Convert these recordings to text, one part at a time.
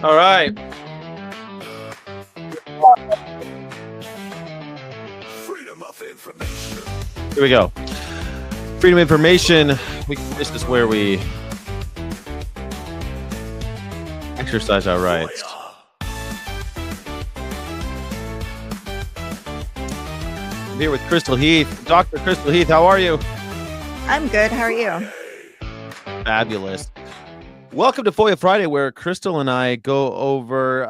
All right. Freedom of information. Here we go. Freedom of information. This is where we exercise our rights. I'm here with Crystal Heath. Dr. Crystal Heath, how are you? I'm good. How are you? Fabulous. Welcome to FOIA Friday, where Crystal and I go over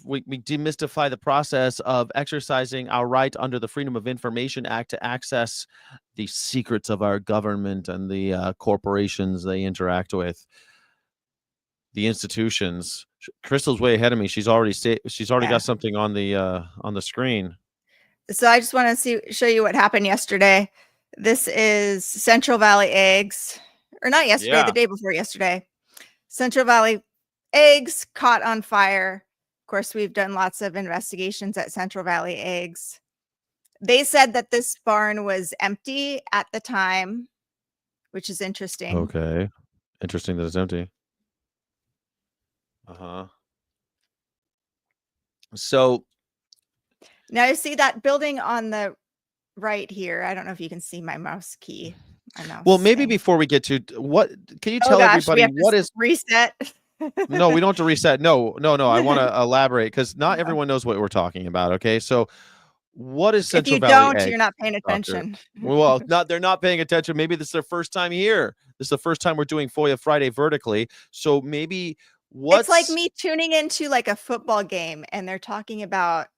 we demystify the process of exercising our right under the Freedom of Information Act to access the secrets of our government and the corporations they interact with, the institutions. Crystal's way ahead of me. She's already got something on the screen. So I just want to show you what happened yesterday. This is Central Valley eggs, or not yesterday, the day before yesterday. Central Valley eggs caught on fire. Of course, we've done lots of investigations at Central Valley eggs. They said that this barn was empty at the time, which is interesting. Okay. Interesting that it's empty. So now you see that building on the right here. I don't know if you can see my mouse key. Well, maybe before we get to what, can you tell everybody what is reset? No, we don't have to reset. No. I want to elaborate because not everyone knows what we're talking about. Okay, so what is Central Valley? If you don't, you're not paying attention. Well, they're not paying attention. Maybe this is their first time here. This is the first time we're doing FOIA Friday vertically. So maybe it's like me tuning into like a football game and they're talking about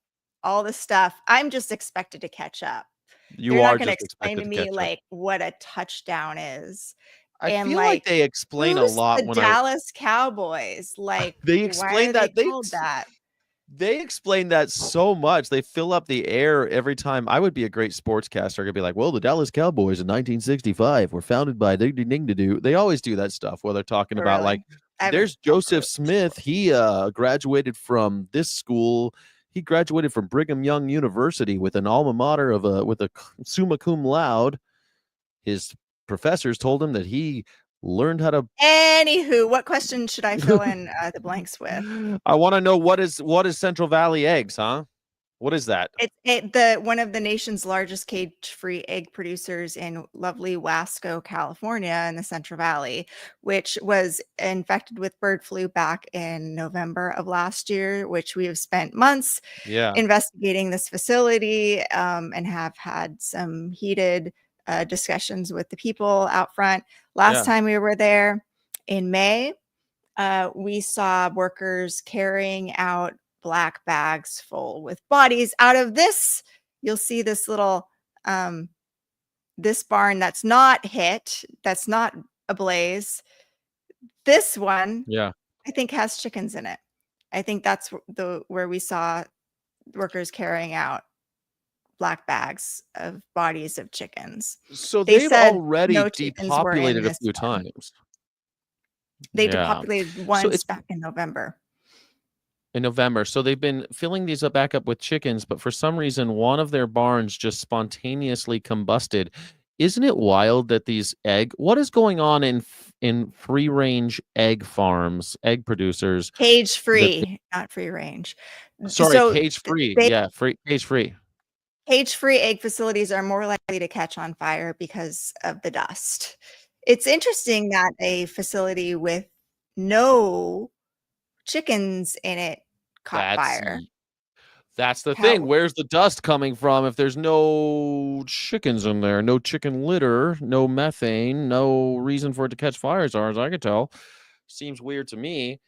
all the stuff. I'm just expected to catch up. You're not going to explain to me like what a touchdown is. I feel like they explain a lot. The Dallas Cowboys, like they explain that. They explain that so much. They fill up the air every time. I would be a great sportscaster. I could be like, well, the Dallas Cowboys in 1965 were founded by ding-ding-to-do. They always do that stuff where they're talking about like, there's Joseph Smith. He graduated from this school. He graduated from Brigham Young University with an alma mater with a summa cum laude. His professors told him that he learned how to. Anywho, what question should I fill in the blanks with? I want to know what is Central Valley eggs, huh? What is that? It's one of the nation's largest cage-free egg producers in lovely Wasco, California, in the Central Valley, which was infected with bird flu back in November of last year, which we have spent months investigating this facility and have had some heated discussions with the people out front. Last time we were there in May, we saw workers carrying out black bags full with bodies out of this. You'll see this little this barn that's not hit, that's not ablaze. This one, I think, has chickens in it. I think that's where we saw workers carrying out black bags of bodies of chickens. So they've already depopulated a few times. They depopulated once back in November. So they've been filling these back up with chickens, but for some reason, one of their barns just spontaneously combusted. Isn't it wild that what is going on in free range egg farms, egg producers? Cage free, not free range. Sorry, cage free. Cage free. Cage-free egg facilities are more likely to catch on fire because of the dust. It's interesting that a facility with no chickens in it caught fire. That's the thing. Where's the dust coming from if there's no chickens in there? No chicken litter, no methane, no reason for it to catch fire, as far as I could tell. Seems weird to me.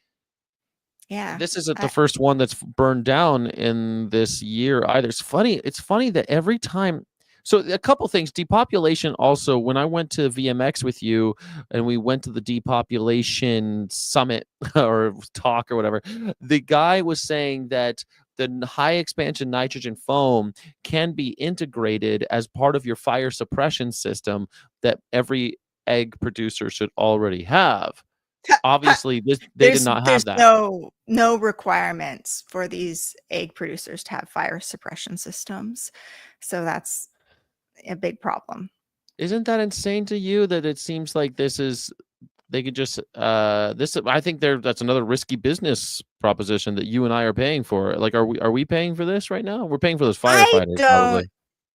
Yeah. This isn't the first one that's burned down in this year either. It's funny that every time. So a couple things. Depopulation also, when I went to VMX with you and we went to the depopulation summit or talk or whatever, the guy was saying that the high expansion nitrogen foam can be integrated as part of your fire suppression system that every egg producer should already have. Obviously, they did not have that. No requirements for these egg producers to have fire suppression systems. So that's a big problem. Isn't that insane to you that it seems like this is they could just this. I think that's another risky business proposition that you and I are paying for. Like, are we paying for this right now? We're paying for those I firefighters don't probably.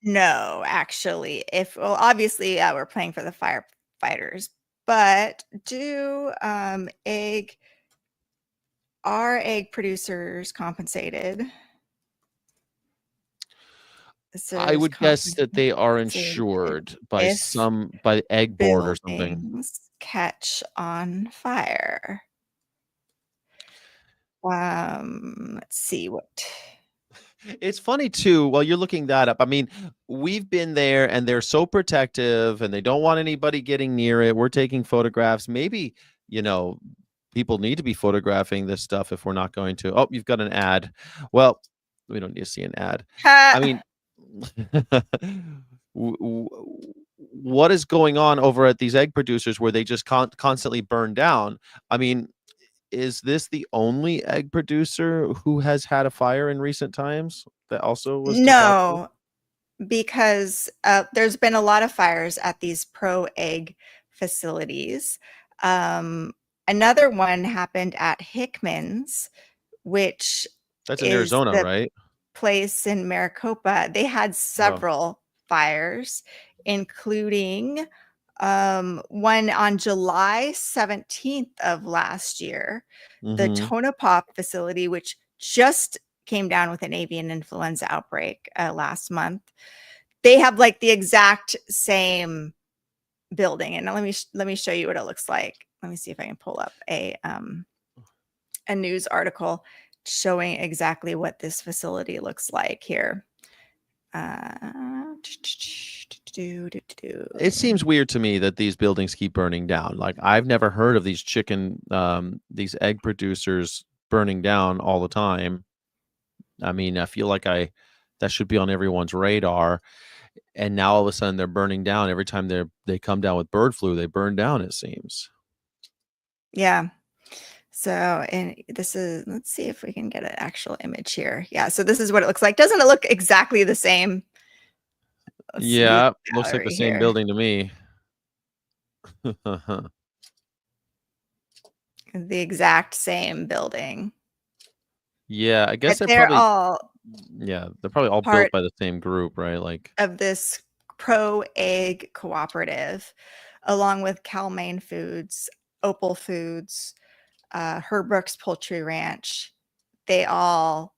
know, actually. If well, obviously, we're paying for the firefighters, but are egg producers compensated? This I is would guess that they are compensated insured by if by Egg Board or something. buildings catch on fire. Let's see what. It's funny too, while you're looking that up. I mean, we've been there and they're so protective and they don't want anybody getting near it. We're taking photographs. Maybe, people need to be photographing this stuff if we're not going to. Oh, you've got an ad. Well, we don't need to see an ad. I mean, what is going on over at these egg producers where they just constantly burn down? I mean, is this the only egg producer who has had a fire in recent times that also was depopulated? No, because there's been a lot of fires at these pro egg facilities. Another one happened at Hickman's, which That's in is Arizona, the right? place in Maricopa. They had Oh. several fires, including one on July 17th of last year. The Mhm. Tonopah facility, which just came down with an avian influenza outbreak last month. They have like the exact same building, and let me show you what it looks like. Let me see if I can pull up a news article showing exactly what this facility looks like here. It seems weird to me that these buildings keep burning down. Like, I've never heard of these egg producers burning down all the time. I mean, I feel like that should be on everyone's radar. And now all of a sudden they're burning down every time they come down with bird flu. They burn down, it seems. Yeah. So, and this is, let's see if we can get an actual image here. Yeah. So this is what it looks like. Doesn't it look exactly the same? Let's view Yeah, the looks like the gallery same here. building to me. The exact same building. Yeah, I guess But they're all they're probably all built part by the same group, right? Like, of this pro egg cooperative, along with Calmaine Foods, Opal Foods, Herbrooks Poultry Ranch. They all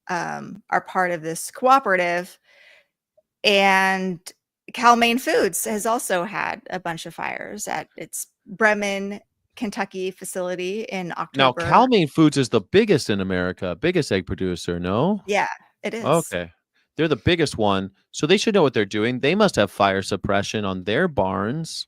are part of this cooperative. And Calmaine Foods has also had a bunch of fires at its Bremen, Kentucky facility in now October. Calmaine Foods is the biggest in America, biggest egg producer, no? Yeah, it is. Okay. They're the biggest one, so they should know what they're doing. They must have fire suppression on their barns.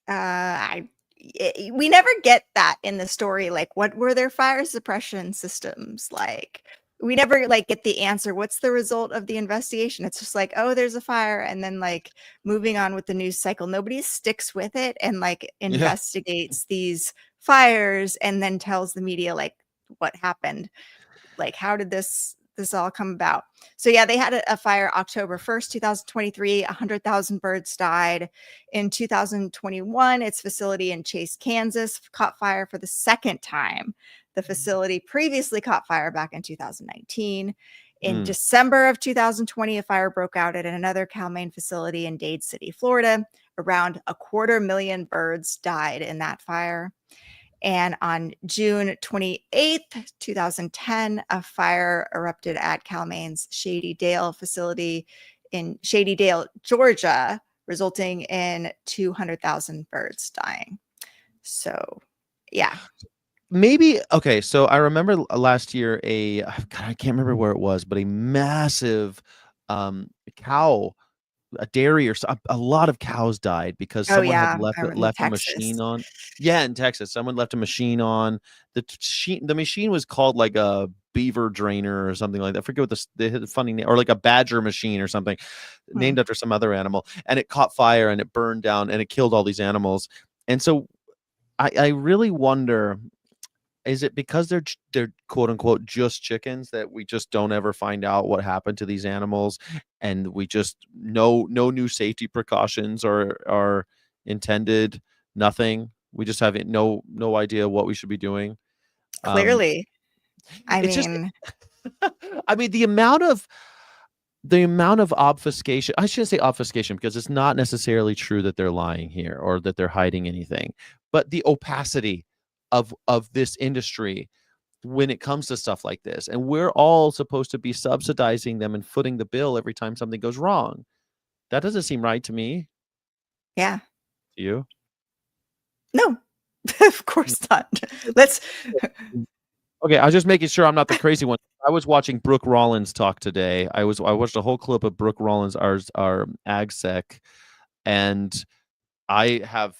We never get that in the story. Like, what were their fire suppression systems like? We never like get the answer. What's the result of the investigation? It's just like, oh, there's a fire, and then like moving on with the news cycle. Nobody sticks with it and like Yeah. investigates these fires and then tells the media like what happened. Like, how did this all come about? So yeah, they had a fire October 1st, 2023. 100,000 birds died. In 2021, its facility in Chase, Kansas caught fire for the second time. The facility previously caught fire back in 2019. In Mm. December of 2020, a fire broke out at another Calmaine facility in Dade City, Florida. Around 250,000 birds died in that fire. And on June 28th, 2010, a fire erupted at Calmaine's Shady Dale facility in Shady Dale, Georgia, resulting in 200,000 birds dying. So, yeah. Maybe okay, so I remember last year God, I can't remember where it was, but a massive cow, a dairy a lot of cows died because Oh, someone had yeah. I remember in left a Texas. machine on. Yeah, in Texas, someone left a machine on. The machine was called like a beaver drainer or something like that. I forget what the funny name, or like a badger machine or something, Hmm. named after some other animal, and it caught fire and it burned down and it killed all these animals. And so I really wonder, is it because they're quote unquote just chickens that we just don't ever find out what happened to these animals, and we just no new safety precautions are intended, nothing? We just have no idea what we should be doing. Clearly. I It's just, mean, I mean, the amount of obfuscation, I shouldn't say obfuscation because it's not necessarily true that they're lying here or that they're hiding anything, but the opacity of this industry when it comes to stuff like this. And we're all supposed to be subsidizing them and footing the bill every time something goes wrong. That doesn't seem right to me. yeah. To you? No. Of course not. Let's Okay, I was just making sure I'm not the crazy one. I was watching Brooke Rollins talk today. I watched a whole clip of Brooke Rollins, our ag sec, and I have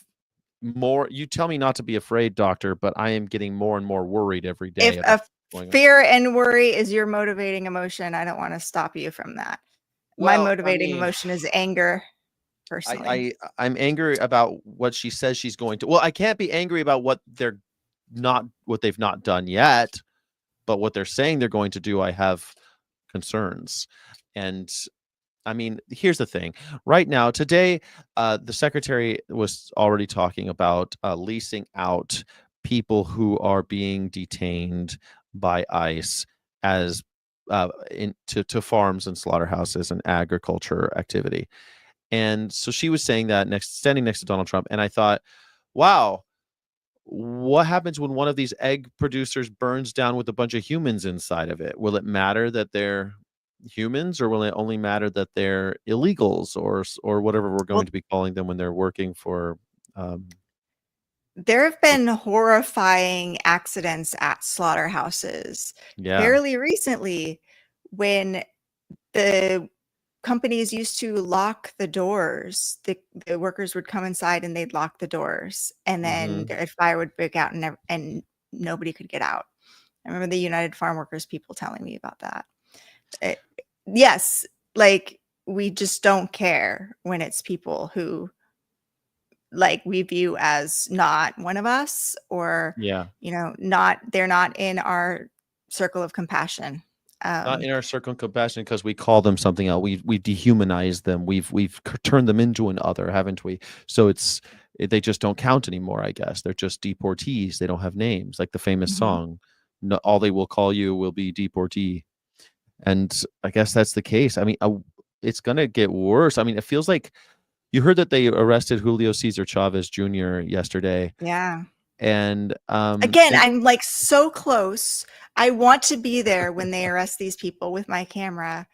more. You tell me not to be afraid, doctor, but I am getting more and more worried every day if about a what's going on. fear and worry is your motivating emotion, I don't want to stop you from that. My Well, I motivating mean, emotion is anger, personally. I'm angry about what she says she's going to. Well, I can't be angry about what they've not done yet, but what they're saying they're going to do, I have concerns. And I mean, here's the thing. Right now, today, the secretary was already talking about leasing out people who are being detained by ICE as to farms and slaughterhouses and agriculture activity. And so she was saying that standing next to Donald Trump, and I thought, wow, what happens when one of these egg producers burns down with a bunch of humans inside of it? Will it matter that they're humans, or will it only matter that they're illegals or whatever we're going Well, to be calling them when they're working for um there have been horrifying accidents at slaughterhouses yeah. fairly recently when the companies used to lock the doors. The workers would come inside and they'd lock the doors, and then Hmm. a fire would break out, and nobody could get out. I remember the United Farm Workers people telling me about that. It, yes, like we just don't care when it's people who like we view as not one of us, or Yeah. they're not in our circle of compassion. Not um in our circle of compassion because we call them something else. We've dehumanized them. We've turned them into an other, haven't we? So they just don't count anymore, I guess. They're just deportees. They don't have names, like the famous mhm. song. No, all they will call you will be deportee. And I guess that's the case. I mean, it's gonna get worse. I mean, it feels like you heard that they arrested Julio Cesar Chavez Jr. yesterday, Yeah, and again, I'm like so close. I want to be there when they arrest these people with my camera,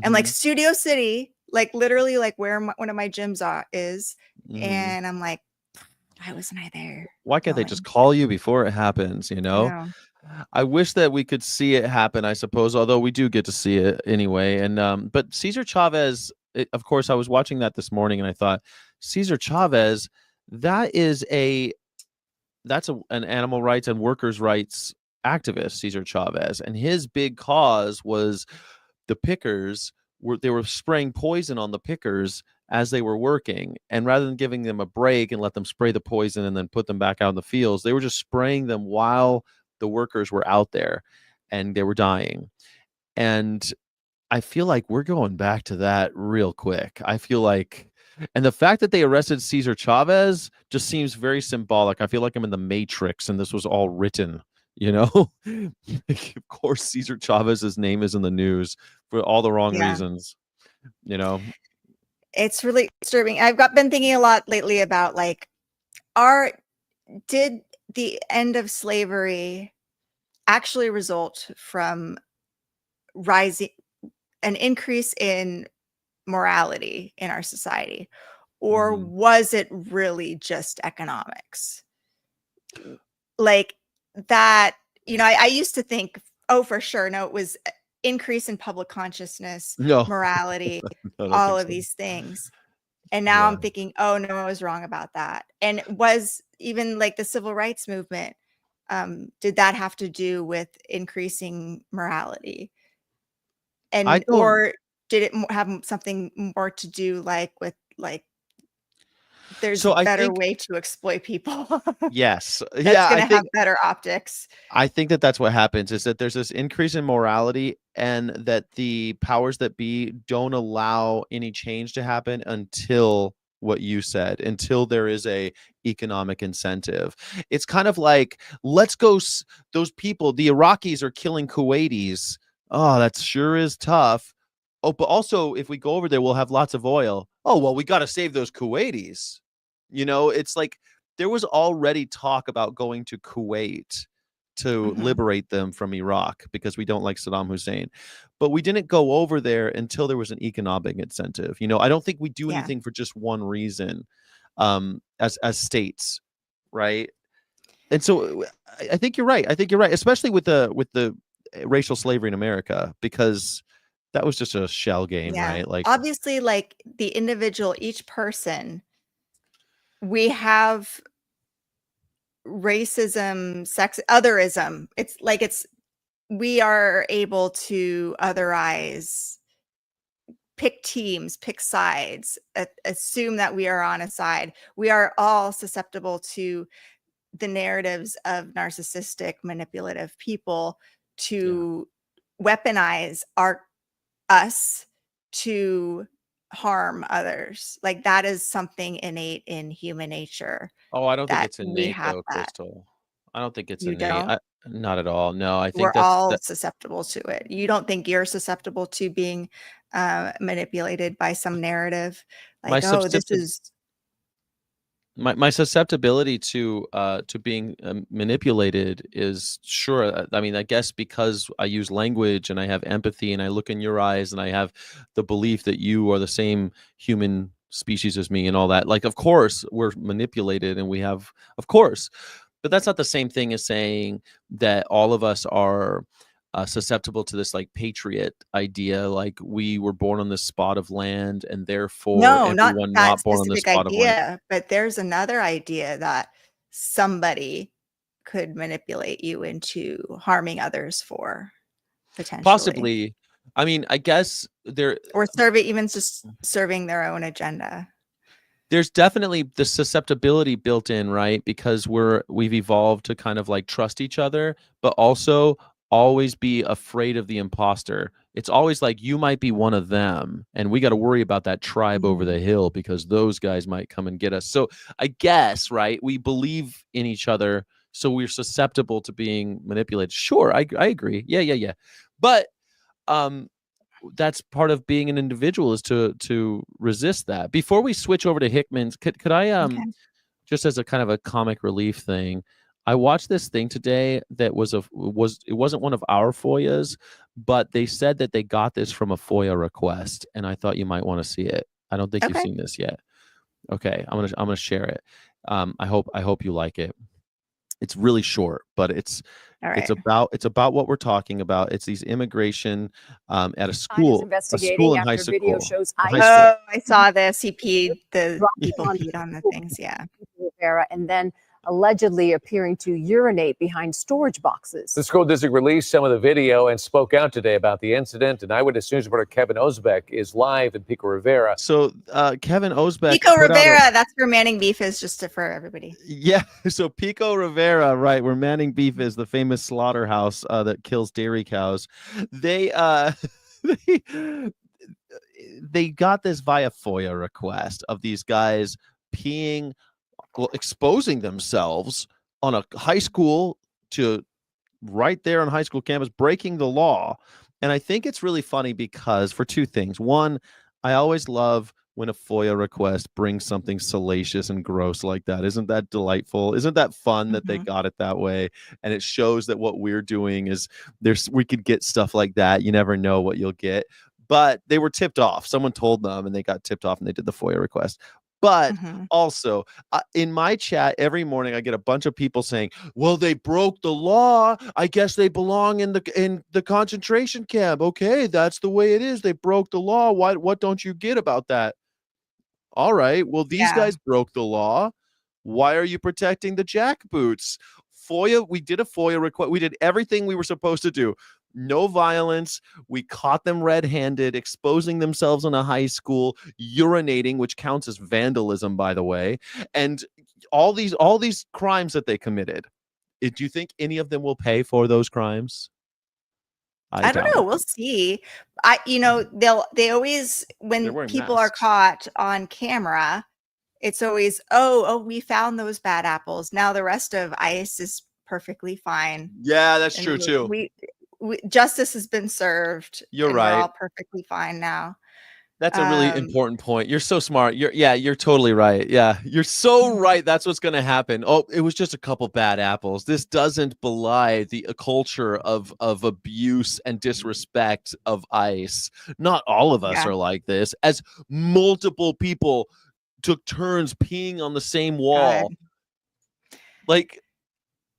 and like mhm, Studio City, like literally like where one of my gyms is, mhm. and I'm like, why wasn't I there Why can't they just going? call you before it happens? I know. I wish that we could see it happen, I suppose, although we do get to see it anyway. And but Cesar Chavez, of course, I was watching that this morning, and I thought, Cesar Chavez, that is an animal rights and workers' rights activist, Cesar Chavez, and his big cause was the pickers they were spraying poison on the pickers as they were working, and rather than giving them a break and let them spray the poison and then put them back out in the fields, they were just spraying them while the workers were out there and they were dying. And I feel like we're going back to that real quick. I feel like, and the fact that they arrested Cesar Chavez just seems very symbolic. I feel like I'm in the Matrix and this was all written, you know? Of course, Cesar Chavez's name is in the news for all the wrong Yeah, reasons, you know? it's really disturbing. Been thinking a lot lately about like, are did the end of slavery actually result from rising an increase in morality in our society, or Hmm. was it really just economics? Like that, I used to think, oh, for sure, no, it was increase in public consciousness, No, morality, I don't all think of so. these things. And now Yeah. I'm thinking, oh no, I was wrong about that. And was even like the civil rights movement, did that have to do with increasing morality? I And don't. or did it have something more to do like with like there's a So I better think, way to exploit people yes. that's Yeah, gonna have better optics? I think that that's what happens is that there's this increase in morality and that the powers that be don't allow any change to happen until what you said until there is a economic incentive. It's kind of like, let's go, those people, the Iraqis are killing Kuwaitis. Oh, that sure is tough. Oh, but also if we go over there, we'll have lots of oil. Oh, well, we got to save those Kuwaitis. It's like there was already talk about going to Kuwait to liberate them from Iraq because we don't like Saddam Hussein. But we didn't go over there until there was an economic incentive. I don't think we do Yeah. anything for just one reason, as states, right? And so I think you're right. I think you're right, especially with the racial slavery in America, because that was just a shell game, Yeah. right? Like, Obviously, like the individual, each person, we have racism, sex, otherism. It's like we are able to otherize, pick teams, pick sides, assume that we are on a side. We are all susceptible to the narratives of narcissistic, manipulative people to weaponize us to harm others. Like that is something innate in human nature, oh, I don't think that it's we innate have though, that. Crystal. I don't think it's You innate. don't? Not at all. No, I think We're that's all that. susceptible to it. You don't think you're susceptible to being manipulated by some narrative My like, oh, this susceptibility is my susceptibility to being manipulated is sure. I mean, I guess because I use language and I have empathy and I look in your eyes and I have the belief that you are the same human species as me and all that. Like, of course, we're manipulated and we have, of course, but that's not the same thing as saying that all of us are susceptible to this like patriot idea, like we were born on this spot of land and therefore no, not everyone that not born on this specific spot of land. idea, but there's another idea that somebody could manipulate you into harming others for potentially, Possibly. I mean, I guess or even just serving their own agenda. there's definitely the susceptibility built in, right? Because we've evolved to kind of like trust each other, but also always be afraid of the imposter. It's always like you might be one of them, and we got to worry about that tribe over the hill because those guys might come and get us. So I guess, right, we believe in each other, so we're susceptible to being manipulated. Sure, I agree. Yeah. But that's part of being an individual, is to resist that. Before we switch over to Hickman's, could I Okay. just as a kind of a comic relief thing, I watched this thing today that it wasn't one of our FOIAs, but they said that they got this from a FOIA request, and I thought you might want to see it. I don't think you've Okay. seen this yet. Okay, I'm gonna share it. I hope you like it. It's really short, but it's All right. it's about what we're talking about. It's these immigration at a Is school investigating in high after video school. shows a high ICE school. Oh, I saw this. He peed. The dropped people on peed on the things. Yeah. Rivera, and then allegedly appearing to urinate behind storage boxes. The school district released some of the video and spoke out today about the incident. And Eyewitness News reporter Kevin Osbeck is live in Pico Rivera. So Kevin Osbeck. Pico Rivera. That's where Manning beef is, just for everybody. Yeah. So Pico Rivera, right, where Manning Beef is, the famous slaughterhouse that kills dairy cows. They they got this via FOIA request of these guys peeing, exposing themselves on a high school to right there on high school campus, breaking the law. And I think it's really funny because for two things. One, I always love when a FOIA request brings something salacious and gross like that. Isn't that delightful? Isn't that fun that they got it that way? And it shows that what we're doing is we could get stuff like that. You never know what you'll get. But they were tipped off. Someone told them and they got tipped off and they did the FOIA request. But also in my chat every morning, I get a bunch of people saying, well, they broke the law. I guess they belong in the concentration camp. Okay, that's the way it is. They broke the law. What don't you get about that? All right. Well, these guys broke the law. Why are you protecting the jackboots? FOIA, we did a FOIA request. We did everything we were supposed to do. No violence. We caught them red-handed, exposing themselves in a high school, urinating, which counts as vandalism, by the way, and all these crimes that they committed. Do you think any of them will pay for those crimes? I don't know. We'll see. They always, when people are masks. caught on camera, it's always, oh, we found those bad apples. Now the rest of ICE is perfectly fine. Yeah, that's And true too. we justice has been served. You're and right. We're all perfectly fine now. That's a really important point. You're so smart. You're totally right. Yeah, you're so right. That's what's going to happen. Oh, it was just a couple bad apples. This doesn't belie the culture of abuse and disrespect of ICE. Not all of us Yeah. are like this. As multiple people took turns peeing on the same wall. God. Like,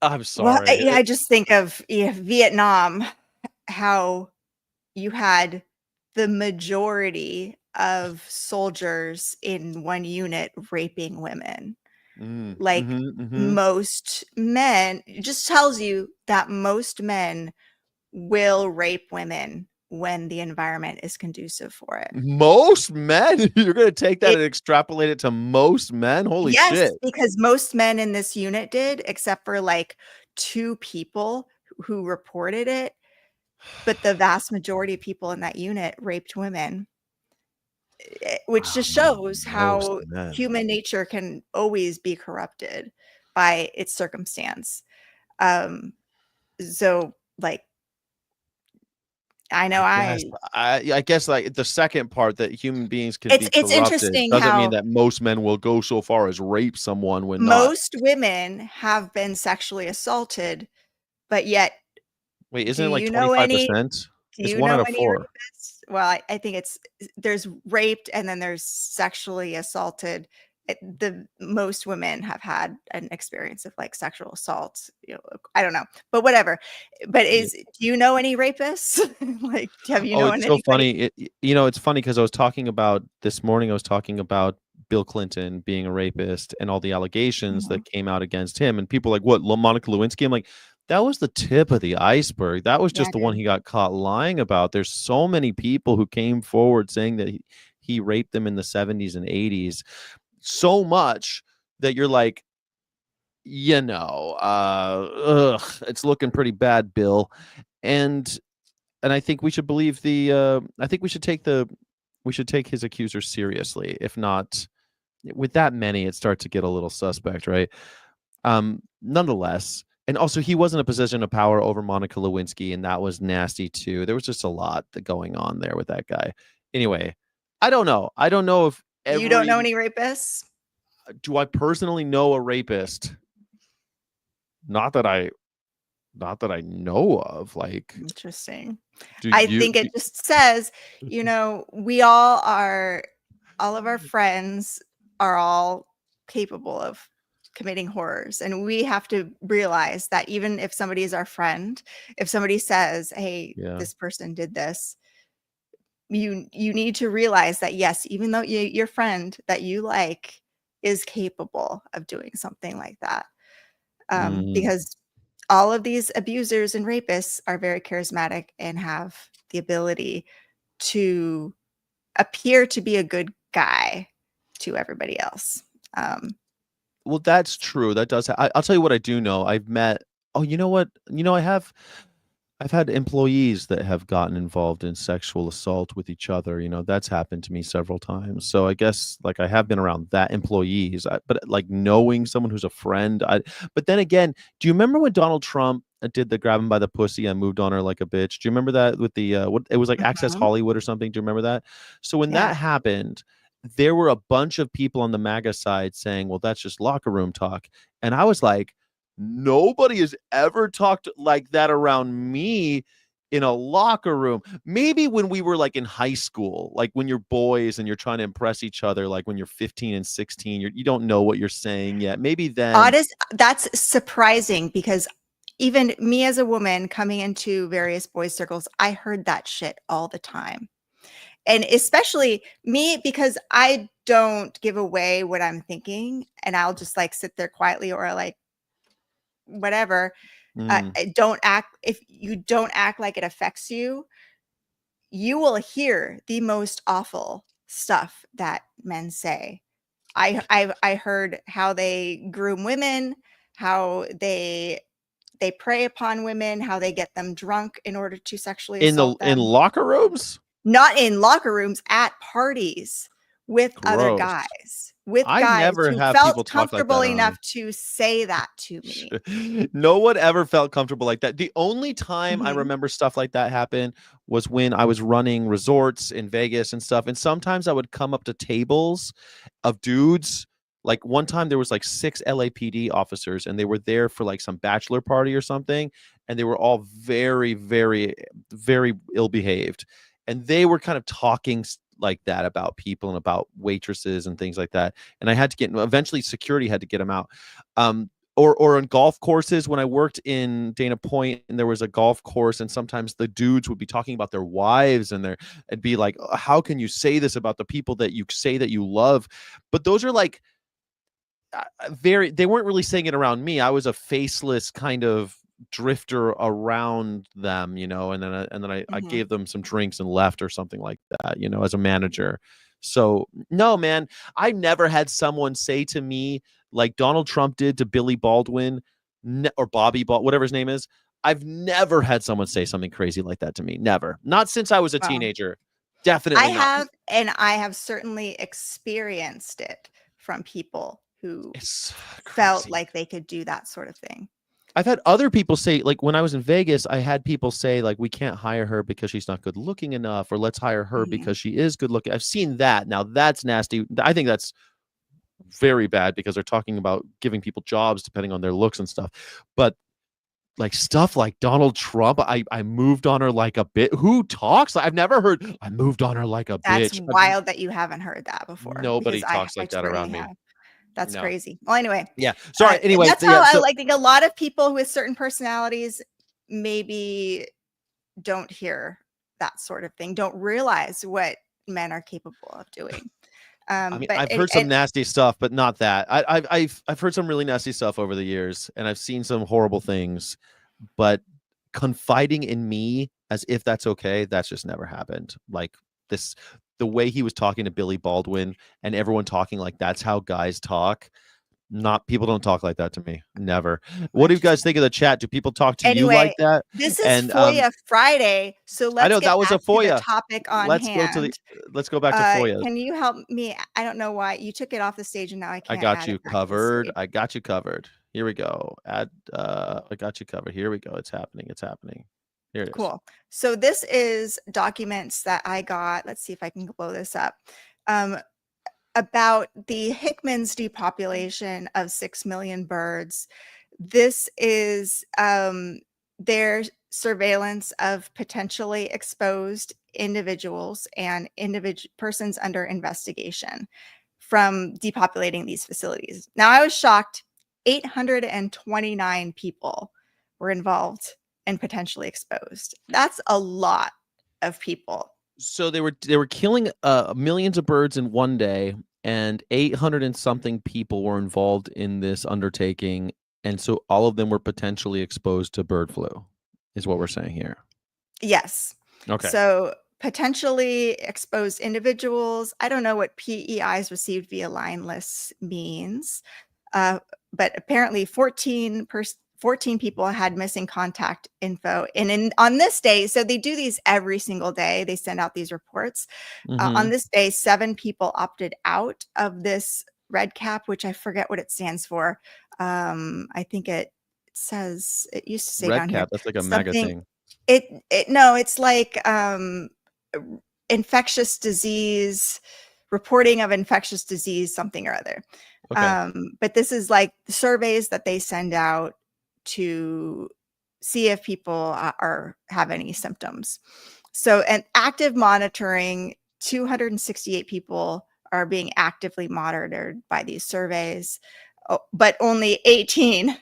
I'm sorry. Well, I just think of Vietnam, how you had the majority of soldiers in one unit raping women. Like most men, it just tells you that most men will rape women when the environment is conducive for it. Most men? You're going to take that and extrapolate it to most men? Holy shit. Yes, because most men in this unit did, except for like 2 people who reported it. But the vast majority of people in that unit raped women, which just shows how human nature can always be corrupted by its circumstance. So like, I know I guess like the second part that human beings can be it's corrupted interesting doesn't how mean that most men will go so far as rape someone when most women have been sexually assaulted, but yet wait, do isn't it like you know any 25%? do It's you 1 out know of any 4. rapists? Well, I think there's raped and then there's sexually assaulted. The most women have had an experience of like sexual assault. I don't know, but whatever. But do you know any rapists? Like, have you known It's so anybody? funny. It's funny because this morning I was talking about Bill Clinton being a rapist and all the allegations that came out against him, and people are like, what, Monica Lewinsky? I'm like, that was the tip of the iceberg. That was just the one he got caught lying about. There's so many people who came forward saying that he raped them in the 70s and 80s. So much that you're like, it's looking pretty bad, Bill. And I think we should believe I think we should take his accusers seriously. If not, with that many, it starts to get a little suspect, right? Nonetheless, and also he was in a position of power over Monica Lewinsky, and that was nasty too. There was just a lot going on there with that guy. Anyway, I don't know. I don't know if You don't know any rapists? Do I personally know a rapist? Not that I know of. Like, interesting. I think it just says, we all of our friends are all capable of committing horrors, and we have to realize that even if somebody is our friend, if somebody says, hey, this person did this, you need to realize that yes, even though your friend that you like is capable of doing something like that, because all of these abusers and rapists are very charismatic and have the ability to appear to be a good guy to everybody else. Well, that's true. That does. I'll tell you what I do know. I've met. Oh, you know what? I've had employees that have gotten involved in sexual assault with each other. That's happened to me several times. So I guess like I have been around that employees, but like knowing someone who's a friend. But then again, do you remember when Donald Trump did the grab him by the pussy and moved on her like a bitch? Do you remember that with the what? It was like Access Hollywood or something. Do you remember that? So when that happened, there were a bunch of people on the MAGA side saying, well, that's just locker room talk. And I was like, nobody has ever talked like that around me in a locker room. Maybe when we were like in high school, like when you're boys and you're trying to impress each other, like when you're 15 and 16, you don't know what you're saying yet. Maybe then. That's surprising, because even me as a woman coming into various boys circles, I heard that shit all the time. And especially me, because I don't give away what I'm thinking, and I'll just like sit there quietly or like whatever. If you don't act like it affects you, you will hear the most awful stuff that men say. I heard how they groom women, how they prey upon women, how they get them drunk in order to sexually assault them. In locker rooms? Not in locker rooms, at parties, with other Gross. guys, with I guys never who have felt people talk like comfortable that around enough me. to say that to me. No one ever felt comfortable like that. The only time I Mhm. remember stuff like that happen was when I was running resorts in Vegas and stuff. And sometimes I would come up to tables of dudes. Like one time there was like 6 LAPD officers and they were there for like some bachelor party or something. And they were all very, very, very ill behaved. And they were kind of talking like that about people and about waitresses and things like that. And I had to eventually security had to get them out. Or on golf courses when I worked in Dana Point and there was a golf course and sometimes the dudes would be talking about their wives and be like, how can you say this about the people that you say that you love? But those are like they weren't really saying it around me. I was a faceless kind of drifter around them, and then I Mhm. gave them some drinks and left or something like that, as a manager. So no, man, I never had someone say to me like Donald Trump did to Billy Baldwin or whatever his name is. I've never had someone say something crazy like that to me. Never. Not since I was a Wow. teenager. I Definitely not. have, and I have certainly experienced it from people who It's felt crazy. like they could do that sort of thing. I've had other people say, like when I was in Vegas, I had people say, like, we can't hire her because she's not good looking enough, or let's hire her Mhm. because she is good looking. I've seen that. Now that's nasty. I think that's very bad because they're talking about giving people jobs depending on their looks and stuff. But like stuff like Donald Trump, I moved on her like a bit. Who talks? I've never heard I moved on her like a That's bitch. wild that you haven't heard that before because Nobody I talks I like that certainly around me. have. That's No. crazy. Well, anyway, Yeah. Sorry. Anyway, that's how yeah. I So like think a lot of people with certain personalities maybe don't hear that sort of thing, don't realize what men are capable of doing. I mean, But I've heard some nasty stuff, but not that. I've heard some really nasty stuff over the years, and I've seen some horrible things. But confiding in me as if that's okay, that's just never happened. Like this, the way he was talking to Billy Baldwin, and everyone talking like that's how guys talk. Not people don't talk like that to me. Never. What do you guys interesting. think of the chat? Do people talk to you like Anyway, that? this is And FOIA Friday, so I let's know get that was a back to the FOIA. topic on Let's go to the. hand. Let's go back to FOIAs. Can you help me? I don't know why you took it off the stage and now I I can't got add you it back to the covered. stage. I got you covered. Here we go. I got you covered. Here we go. It's happening. It's happening. Here it is. Cool. So this is documents that I got. Let's see if I can blow this up. About the Hickman's depopulation of 6 million birds. This is their surveillance of potentially exposed individuals and persons under investigation from depopulating these facilities. Now, I was shocked. 829 people were involved and potentially exposed. That's a lot of people. So they were killing millions of birds in one day, and 800 and something people were involved in this undertaking, and so all of them were potentially exposed to bird flu, is what we're saying here. Yes. Okay. So potentially exposed individuals. I don't know what PEIs received via line lists means, but apparently 14 people had missing contact info. And on this day, so they do these every single day. They send out these reports. On this day, 7 people opted out of this red cap, which I forget what it stands for. I think it says, it used to say Red down here cap, that's like a MAGA something. thing. No, it's like infectious disease, reporting of infectious disease, something or other. Okay. But this is like the surveys that they send out to see if people have any symptoms. So, and active monitoring, 268 people are being actively monitored by these surveys, but only 18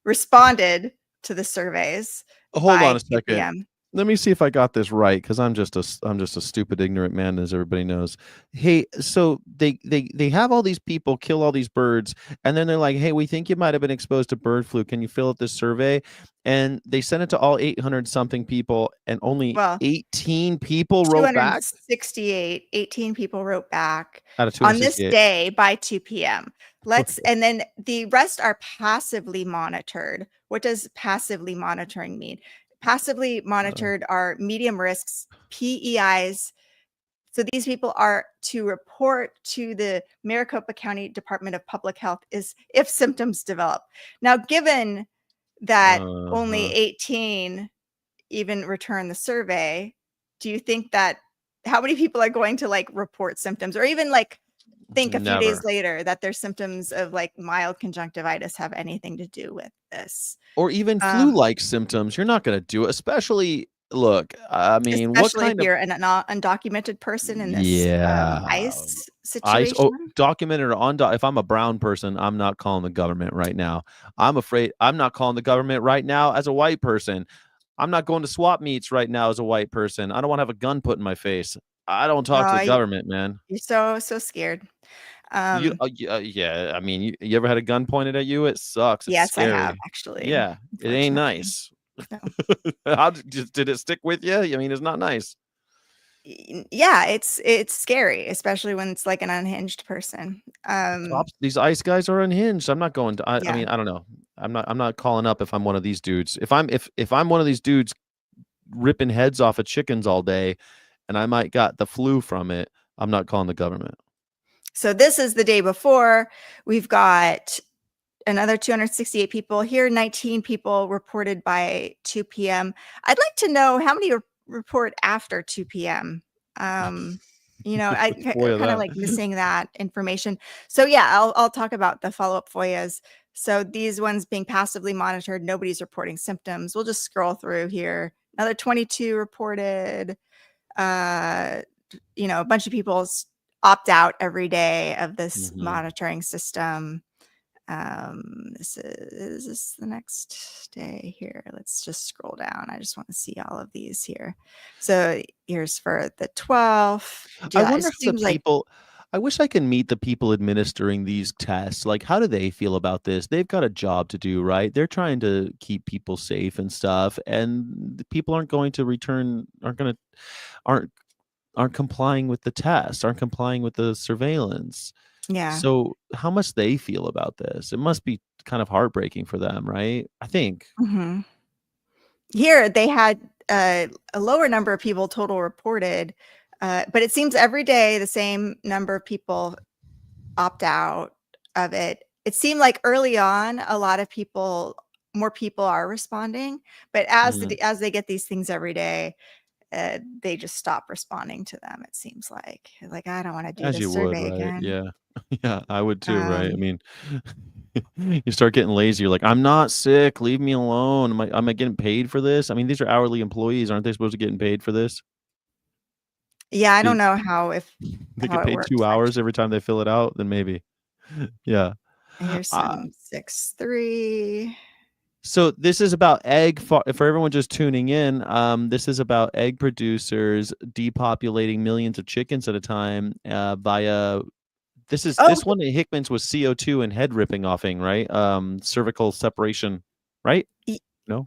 responded to the surveys. Hold on by a 2 second. p.m. Let me see if I got this right, because I'm just a stupid, ignorant man, as everybody knows. Hey, so they have all these people kill all these birds, and then they're like, "Hey, we think you might have been exposed to bird flu. Can you fill out this survey?" And they sent it to all 800 something people, and only Well, 18 people wrote back 268, 18 people wrote back out of on this 268. day by 2 p.m. Okay. And then the rest are passively monitored. What does passively monitoring mean? Passively monitored are medium risks, PEIs, So these people are to report to the Maricopa County Department of Public Health is if symptoms develop. Now, given that only 18 even return the survey, do you think that how many people are going to like report symptoms or even like think a few days Never. later that their symptoms of like mild conjunctivitis have anything to do with this? Or even flu-like symptoms. You're not going to do it, especially look, I mean, what Especially if kind of you're an undocumented person in this yeah. ICE ICE, situation. documented or if I'm a brown person, I'm not calling the government right now. I'm afraid I'm not calling the government right now as a white person. I'm not going to swap meets right now as a white person. I don't want to have a gun put in my face. I don't talk to the government, man. You're so scared. Yeah. I mean, you ever had a gun pointed at you? It sucks. It's Yes, I have scary. actually. Yeah, it ain't Unfortunately. nice. No. Did it stick with you? I mean, it's not nice. Yeah, it's scary, especially when it's like an unhinged person. These ICE guys are unhinged. I'm not going to. I Yeah. mean, I don't know. I'm not calling up if I'm one of these dudes. If I'm one of these dudes ripping heads off of chickens all day, and I might got the flu from it, I'm not calling the government. So this is the day before. We've got another 268 people here. 19 people reported by 2 p.m. I'd like to know how many report after 2 p.m. You know, I kind of like missing that information. So yeah, I'll talk about the follow-up FOIAs. So these ones being passively monitored, nobody's reporting symptoms. We'll just scroll through here. Another 22 reported. You know, a bunch of people opt out every day of this monitoring system. This is the next day here. Let's just scroll down. I just want to see all of these here. So here's for the 12th. I wonder if the people, I wish I could meet the people administering these tests. Like, how do they feel about this? They've got a job to do, right? They're trying to keep people safe and stuff, and the people aren't going to return, aren't complying with the test, aren't complying with the surveillance. Yeah. So how much they feel about this? It must be kind of heartbreaking for them, right? I think. Here they had a lower number of people total reported, but it seems every day the same number of people opt out of it. It seemed like early on a lot of more people are responding, but as they get these things every day, they just stop responding to them. It seems like I don't want to do As this you would, survey right? again. Yeah. Yeah, I would too, right? I mean, you start getting lazy. You're like, I'm not sick. Leave me alone. Am I getting paid for this? I mean, these are hourly employees. Aren't they supposed to get paid for this? Yeah, I don't know how they get it paid works, 2 hours actually. every time they fill it out, then maybe. Yeah. Here's some 6-3. So this is about for everyone just tuning in. This is about egg producers depopulating millions of chickens at a time via. This one at Hickman's was CO2 and head ripping offing, right? Cervical separation, right? No.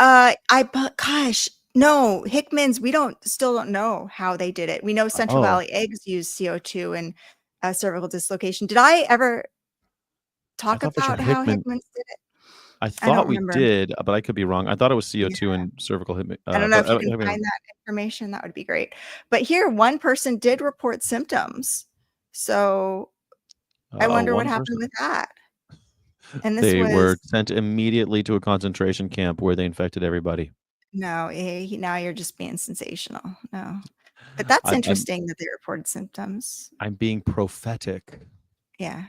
Gosh, no, Hickman's. We still don't know how they did it. We know Central Valley Eggs use CO2 and cervical dislocation. Did I ever talk about how Hickman's did it? I thought we did, but I could be wrong. I thought it was CO2 and cervical hip. I don't know if you can find that information. That would be great. But here, one person did report symptoms. So I wonder what happened with that. And this they were sent immediately to a concentration camp where they infected everybody. No, now you're just being sensational. No, but that's interesting that they reported symptoms. I'm being prophetic. Yeah.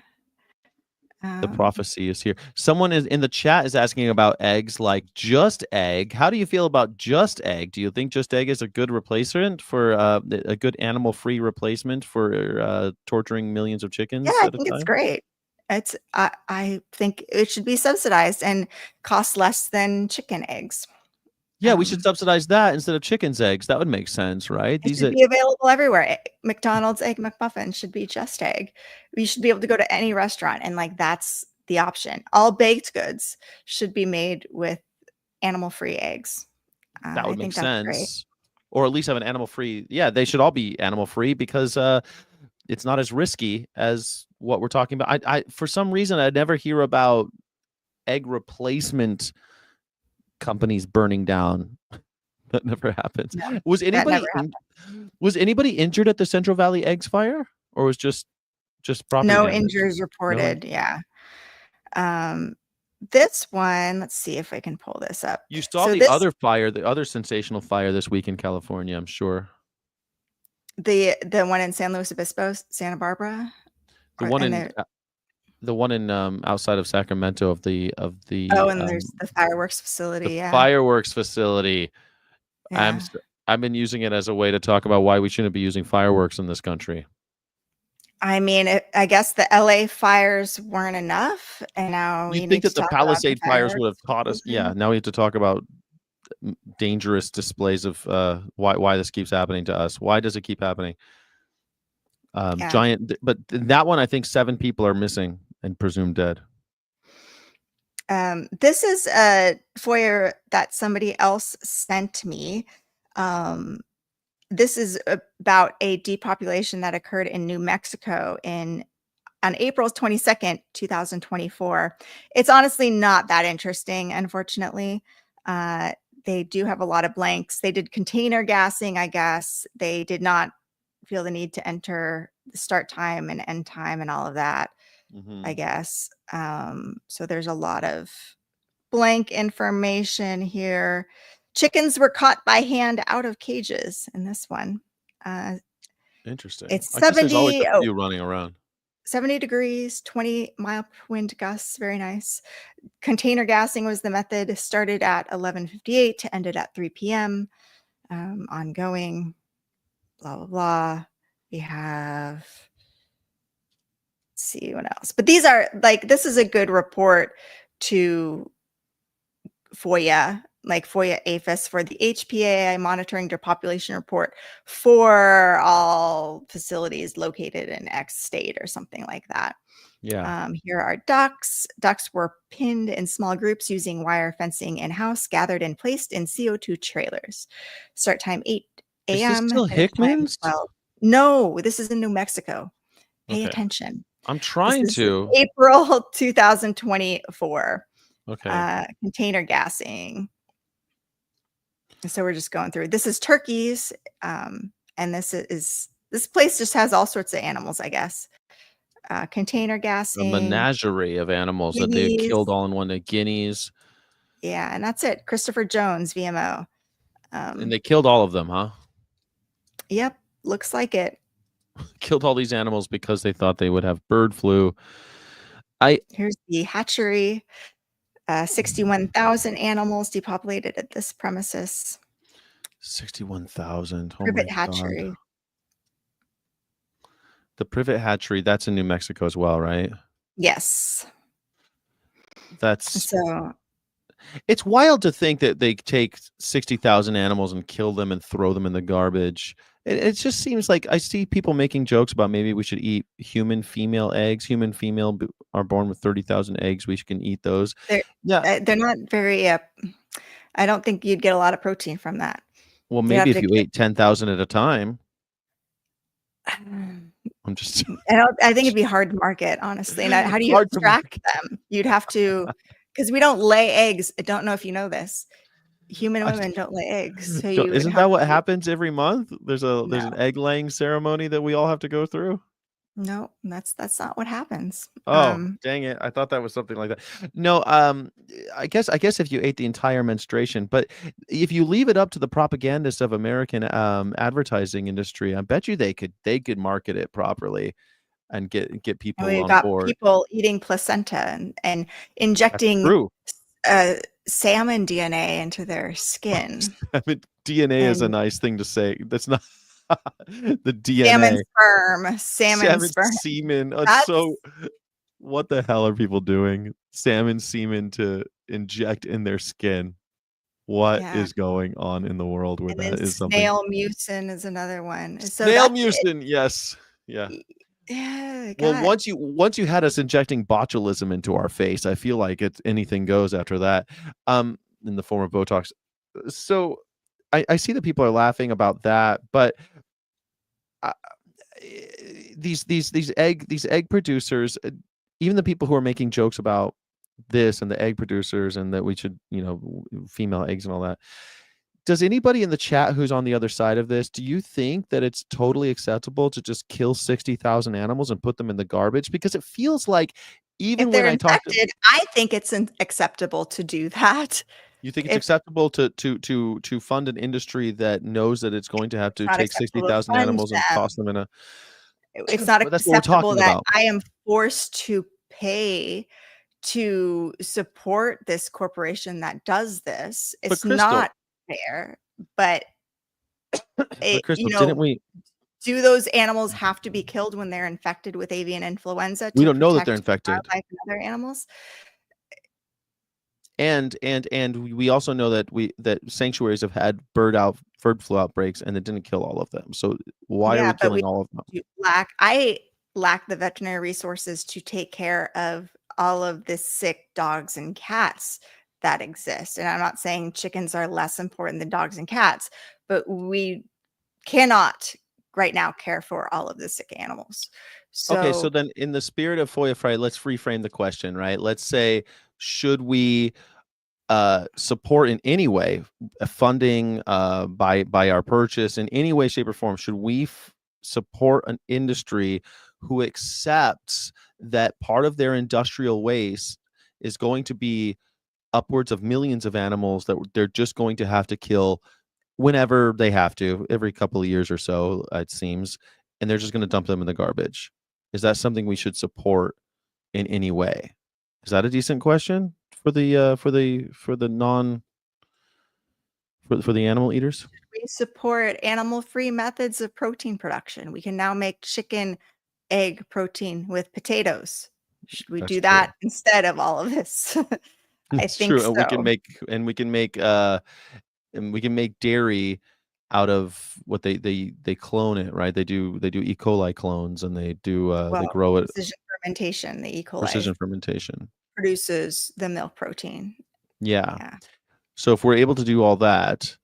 The prophecy is here. Someone is in the chat is asking about eggs, like Just Egg. How do you feel about Just Egg? Do you think Just Egg is a good replacement for a good animal-free replacement for torturing millions of chickens? Yeah, I think it's great. I think it should be subsidized and cost less than chicken eggs. Yeah, we should subsidize that instead of chicken's eggs. That would make sense, right? These should be available everywhere. McDonald's Egg McMuffin should be Just Egg. We should be able to go to any restaurant and that's the option. All baked goods should be made with animal-free eggs. That would make sense. Or at least have an animal-free. Yeah, they should all be animal-free because it's not as risky as what we're talking about. I for some reason I never hear about egg replacement companies burning down That never happens. No, Was that anybody never happened. was anybody injured at the Central Valley eggs fire, or was just property No damage? injuries No. reported. Yeah. Um, this one, let's see if I can pull this up. You saw So the this, other fire, the other sensational fire this week in California, I'm sure. the one in San Luis Obispo, Santa Barbara, The or one and in outside of Sacramento of the and there's the fireworks facility. Yeah. fireworks facility. Yeah. I've been using it as a way to talk about why we shouldn't be using fireworks in this country. I mean, I guess the LA fires weren't enough, and now we You'd think need to that the talk about the Palisade fires would have fireworks taught us. Yeah, explosion. now we have to talk about dangerous displays of why this keeps happening to us. Why does it keep happening? Yeah. But that one, I think 7 people are missing and presumed dead. This is a FOIA that somebody else sent me. This is about a depopulation that occurred in New Mexico on April 22nd, 2024. It's honestly not that interesting, unfortunately. They do have a lot of blanks. They did container gassing, I guess. They did not feel the need to enter the start time and end time and all of that, I guess. So there's a lot of blank information here. Chickens were caught by hand out of cages in this one. Interesting. It's I guess there's always 70, a few running around. 70 degrees, 20-mile wind gusts. Very nice. Container gassing was the method. Started at 11:58, ended at 3 p.m. Ongoing, blah, blah, blah. We have, let's see what else. But these are this is a good report to FOIA, like FOIA APHIS for the HPAI monitoring depopulation report for all facilities located in X state or something like that. Yeah. Here are ducks. Ducks were pinned in small groups using wire fencing in-house, gathered and placed in CO2 trailers. Start time 8 Is a.m. this still finish time Hickman's? 12. No, this is in New Mexico. Pay Okay. attention. I'm This trying is to. April 2024. Okay. Container gassing. So we're just going through. This is turkeys, and this place just has all sorts of animals, I guess. Container A gassing, menagerie of animals that they guineas. killed all in one day. Guineas. Yeah, and that's it. Christopher Jones, VMO. And they killed all of them, huh? Yep, looks like it. Killed all these animals because they thought they would have bird flu. Here's the hatchery. 61,000 animals depopulated at this premises. 61,000. Oh Privet my hatchery. God. The Privet hatchery, that's in New Mexico as well, right? Yes. That's So it's wild to think that they take 60,000 animals and kill them and throw them in the garbage. It just seems like I see people making jokes about maybe we should eat human female eggs. Human female are born with 30,000 eggs. We can eat those. they're not very. I don't think you'd get a lot of protein from that. Well, maybe if you ate 10,000 at a time. I'm just. I think it'd be hard to market, honestly. And how do you extract them? You'd have to, because we don't lay eggs. I don't know if you know this. Human women don't lay eggs. So isn't that what happens every month? There's an egg laying ceremony that we all have to go through. No, that's not what happens. Oh, dang it. I thought that was something like that. No, I guess if you ate the entire menstruation, but if you leave it up to the propagandists of American advertising industry, I bet you they could market it properly and get people We've on got board. people eating placenta and injecting salmon DNA into their skin. DNA is a nice thing to say. That's not the DNA. Salmon sperm. Semen. What the hell are people doing? Salmon semen to inject in their skin. What is going on in the world where that is something? Snail mucin is another one. Snail mucin, yes. Yeah. Yeah. Well, once you had us injecting botulism into our face, I feel like anything goes after that. In the form of Botox. So I see that people are laughing about that, but these egg producers, even the people who are making jokes about this and the egg producers and that we should, female eggs and all that, does anybody in the chat who's on the other side of this, do you think that it's totally acceptable to just kill 60,000 animals and put them in the garbage? Because it feels like even If when they're I talk to, infected, I think it's acceptable to do that. you think it's If acceptable to fund an industry that knows that it's going to have to not take acceptable to 60,000 fund animals and them, toss them in a, it's not but that's what we're acceptable talking that about. I am forced to pay to support this corporation that does this. But It's Crystal, not fair, but but Crystal, you didn't know, we? do those animals have to be killed when they're infected with avian influenza We to don't know that they're protect infected. wildlife and other animals? And we also know that that sanctuaries have had bird flu outbreaks and it didn't kill all of them. So why are Yeah, we but we killing all of them? I lack the veterinary resources to take care of all of the sick dogs and cats that exist. And I'm not saying chickens are less important than dogs and cats, but we cannot right now care for all of the sick animals. Okay, so So then in the spirit of FOIA Friday, let's reframe the question, right? Let's say, should we support in any way funding by our purchase in any way, shape, or form? Should we support an industry who accepts that part of their industrial waste is going to be upwards of millions of animals that they're just going to have to kill whenever they have to, every couple of years or so, it seems, and they're just going to dump them in the garbage? Is that something we should support in any way? Is that a decent question for the animal eaters? we support animal-free methods of protein production. We can now make chicken egg protein with potatoes. Should we That's do true. that instead of all of this? I It's think true, and we can make dairy out of what they clone it, right? They do E. coli clones, and they Well, grow it precision fermentation, the E. coli precision fermentation. produces the milk protein. Yeah. Yeah. So if we're able to do all that,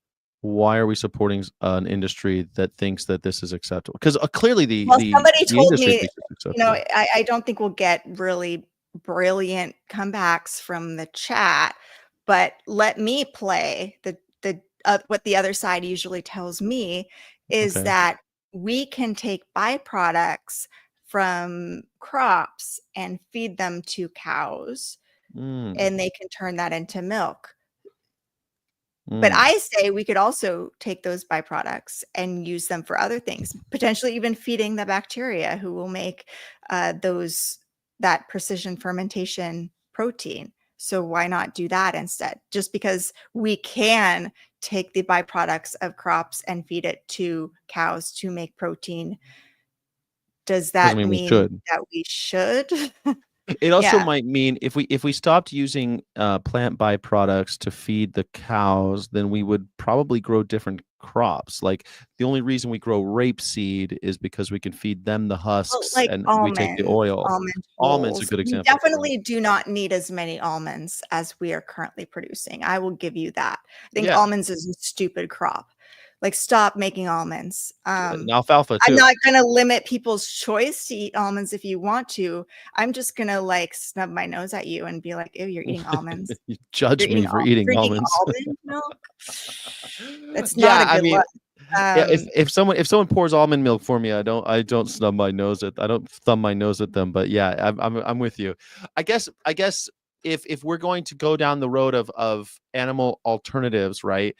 why are we supporting an industry that thinks that this is acceptable? Because clearly Somebody the told industry me, thinks it's acceptable. I don't think we'll get really brilliant comebacks from the chat, but let me play the what the other side usually tells me is Okay. that we can take byproducts from crops and feed them to cows, and they can turn that into milk. But I say we could also take those byproducts and use them for other things, potentially even feeding the bacteria who will make that precision fermentation protein. So why not do that instead? Just because we can take the byproducts of crops and feed it to cows to make protein, does that mean we mean should. that we should? It also Yeah. might mean if we stopped using plant byproducts to feed the cows, then we would probably grow different crops. Like the only reason we grow rapeseed is because we can feed them the Well, husks like and we take the oil. Almonds a almonds. good We example. definitely do not need as many almonds as we are currently producing. I will give you that. I think Yeah. almonds is a stupid crop. Like, stop making almonds. And alfalfa I'm too. not gonna limit people's choice to eat almonds if you want to. I'm just gonna like snub my nose at you and be like, "Ew, you're eating almonds. You judge You're me eating for eating drinking almonds. almond milk." That's Yeah, not a I good mean, look. yeah, if someone pours almond milk for me, I don't snub my nose at, I don't thumb my nose at them. But yeah, I'm with you. I guess if we're going to go down the road of animal alternatives, right?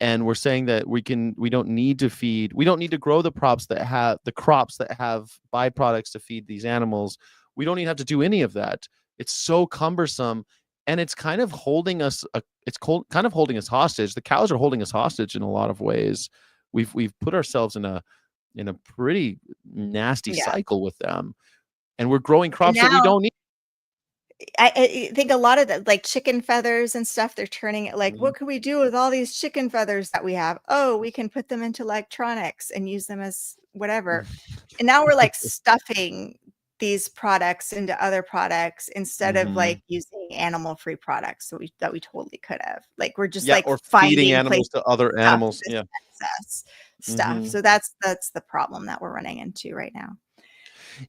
And we're saying that we don't need to grow the crops that have byproducts to feed these animals. We don't even have to do any of that. It's so cumbersome, and it's kind of holding us hostage. The cows are holding us hostage in a lot of ways. We've put ourselves in a pretty nasty Yeah. cycle with them, and we're growing And crops that we now don't need. I think a lot of the like chicken feathers and stuff, they're turning it like, what can we do with all these chicken feathers that we have? Oh, we can put them into electronics and use them as whatever. And now we're like stuffing these products into other products instead of like using animal-free products that we totally could have. Like, we're just like Or feeding finding animals places to other to stuff animals. this Yeah. excess stuff. So that's the problem that we're running into right now.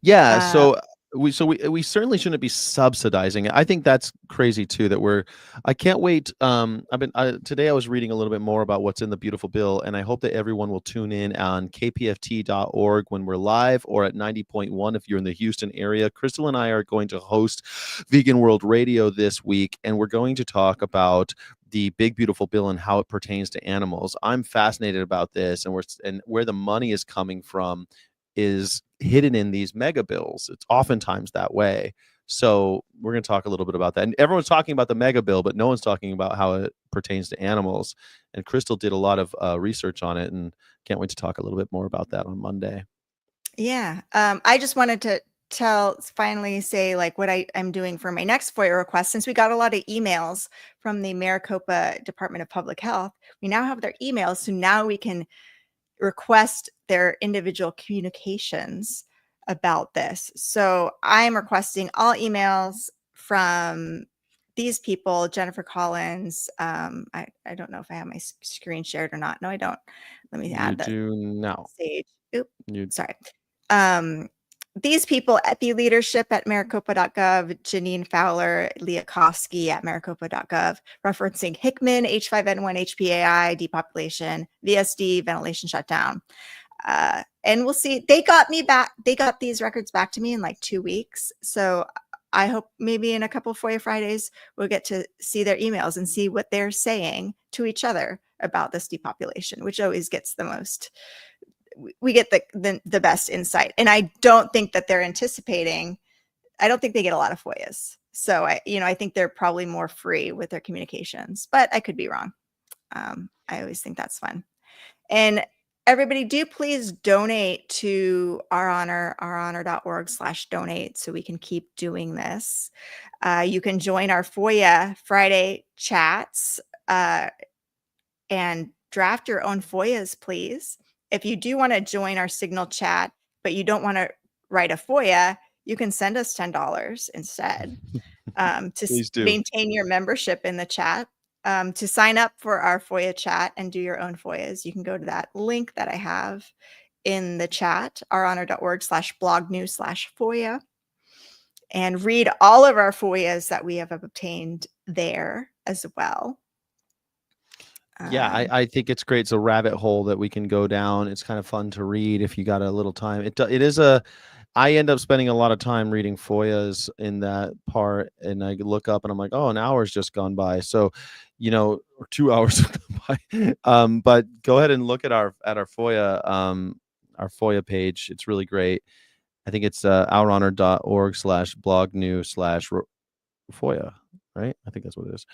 Yeah. Uh, So we certainly shouldn't be subsidizing it. I think that's crazy too. I can't wait. Today I was reading a little bit more about what's in the beautiful bill, and I hope that everyone will tune in on kpft.org when we're live, or at 90.1 if you're in the Houston area. Crystal and I are going to host Vegan World Radio this week, and we're going to talk about the big beautiful bill and how it pertains to animals. I'm fascinated about this, and where the money is coming from is hidden in these mega bills. It's oftentimes that way. So we're going to talk a little bit about that. And everyone's talking about the mega bill, but no one's talking about how it pertains to animals. And Crystal did a lot of research on it, and can't wait to talk a little bit more about that on Monday. Yeah. I just wanted to finally say like what I'm doing for my next FOIA request. Since we got a lot of emails from the Maricopa Department of Public Health, we now have their emails. So now we can request their individual communications about this. So I'm requesting all emails from these people, Jennifer Collins. I don't know if I have my screen shared or not. No, I don't. Let me add that. You do now. Stage. Sorry. These people, Epi Leadership at maricopa.gov, Janine Fowler, Leah Kosky at maricopa.gov, referencing Hickman, H5N1, HPAI, depopulation, VSD, ventilation shutdown. And we'll see. They got these records back to me in like 2 weeks. So I hope maybe in a couple of FOIA Fridays, we'll get to see their emails and see what they're saying to each other about this depopulation, which always gets the most. We get the best insight. And I don't think that they're anticipating. I don't think they get a lot of FOIAs. So I think they're probably more free with their communications, but I could be wrong. I always think that's fun. And everybody, do please donate to ouronor.org/donate so we can keep doing this. You can join our FOIA Friday chats and draft your own FOIAs, please. If you do want to join our Signal chat, but you don't want to write a FOIA, you can send us $10 instead to maintain your membership in the chat. To sign up for our FOIA chat and do your own FOIAs, you can go to that link that I have in the chat, ouronor.org/blog/FOIA, and read all of our FOIAs that we have obtained there as well. Yeah, I think it's great. It's a rabbit hole that we can go down. It's kind of fun to read if you got a little time. I end up spending a lot of time reading FOIAs in that part, and I look up and I'm like, oh, an hour's just gone by. So, or 2 hours have gone by. But go ahead and look at our FOIA page. It's really great. I think it's ouronor.org/blognews/FOIA, right? I think that's what it is.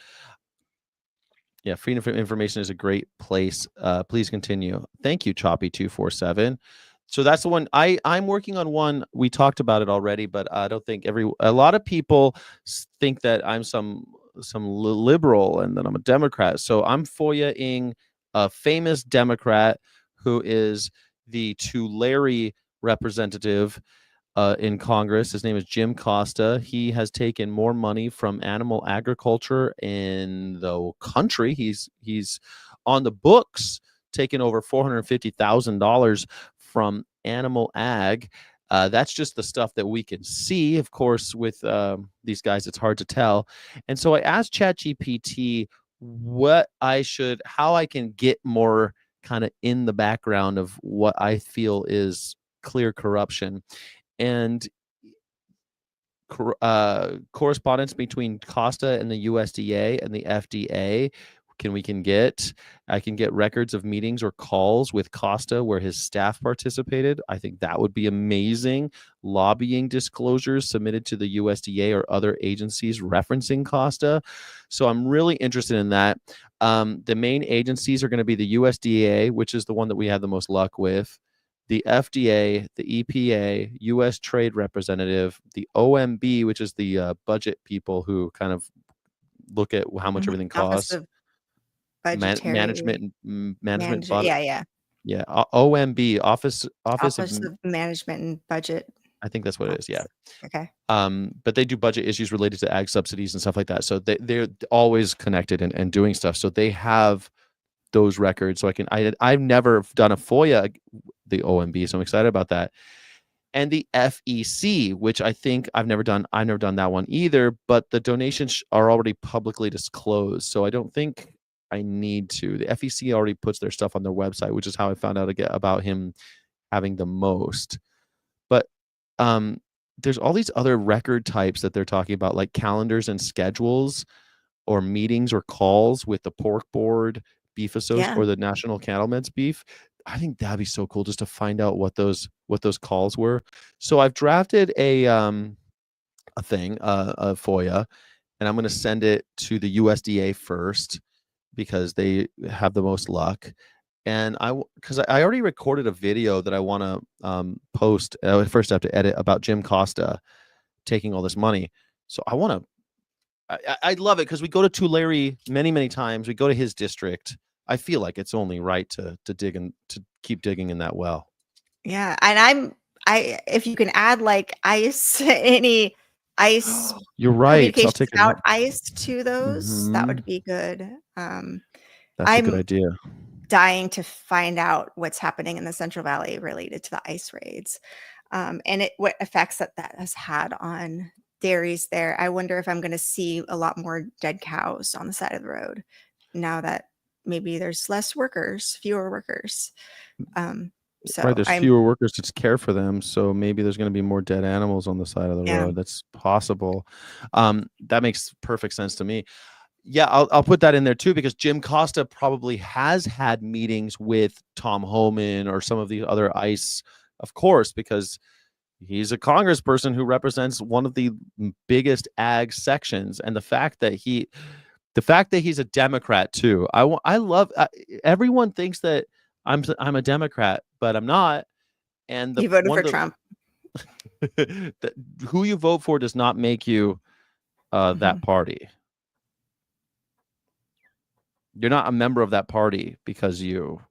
Yeah, freedom of information is a great place. Please continue. Thank you, Choppy247. So that's the one I'm working on. One, we talked about it already, but I don't think a lot of people think that I'm some liberal and that I'm a Democrat. So I'm FOIA-ing a famous Democrat who is the Tulare representative in Congress. His name is Jim Costa. He has taken more money from animal agriculture in the country. He's on the books, taken over $450,000 from animal ag. That's just the stuff that we can see. Of course, with these guys, it's hard to tell. And so I asked ChatGPT how I can get more kind of in the background of what I feel is clear corruption. And correspondence between Costa and the USDA and the FDA. I can get records of meetings or calls with Costa where his staff participated. I think that would be amazing. Lobbying disclosures submitted to the USDA or other agencies referencing Costa. So I'm really interested in that. The main agencies are going to be the USDA, which is the one that we have the most luck with, the FDA, the EPA, U.S. Trade Representative, the OMB, which is the budget people who kind of look at how much everything costs. Management. Yeah. OMB, Office of Management and Budget. I think that's what it is. Yeah. Okay. But they do budget issues related to ag subsidies and stuff like that. So they're always connected and doing stuff. So they have those records. So I've never done a FOIA, the OMB. So I'm excited about that. and the FEC, which I think I've never done that one either, but the donations are already publicly disclosed, so I don't think I need to. The FEC already puts their stuff on their website, which is how I found out about him having the most. But there's all these other record types that they're talking about, like calendars and schedules, or meetings or calls with the pork board, beef association, Yeah. or the National Cattlemen's Beef. I think that'd be so cool just to find out what those calls were. So I've drafted a FOIA, and I'm going to send it to the USDA first because they have the most luck. And because I already recorded a video that I want to post. First I have to edit about Jim Costa taking all this money. So I want to. I love it because we go to Tulare many times. We go to his district. I feel like it's only right to dig and to keep digging in that well. Yeah, and if you can add like ice, any ice You're right. I'll communications take it. out ice to those, that would be good. That's a good idea. Dying to find out what's happening in the Central Valley related to the ice raids, and what effects that has had on dairies there. I wonder if I'm going to see a lot more dead cows on the side of the road now that maybe there's fewer workers. So right, there's fewer workers to care for them, so maybe there's going to be more dead animals on the side of the road. That's possible. That makes perfect sense to me. Yeah, I'll put that in there too, because Jim Costa probably has had meetings with Tom Homan or some of the other ICE, of course, because he's a congressperson who represents one of the biggest ag sections, and the fact that he's a Democrat too. I love. Everyone thinks that I'm a Democrat, but I'm not. And you voted for Trump. Who you vote for does not make you that party. You're not a member of that party because you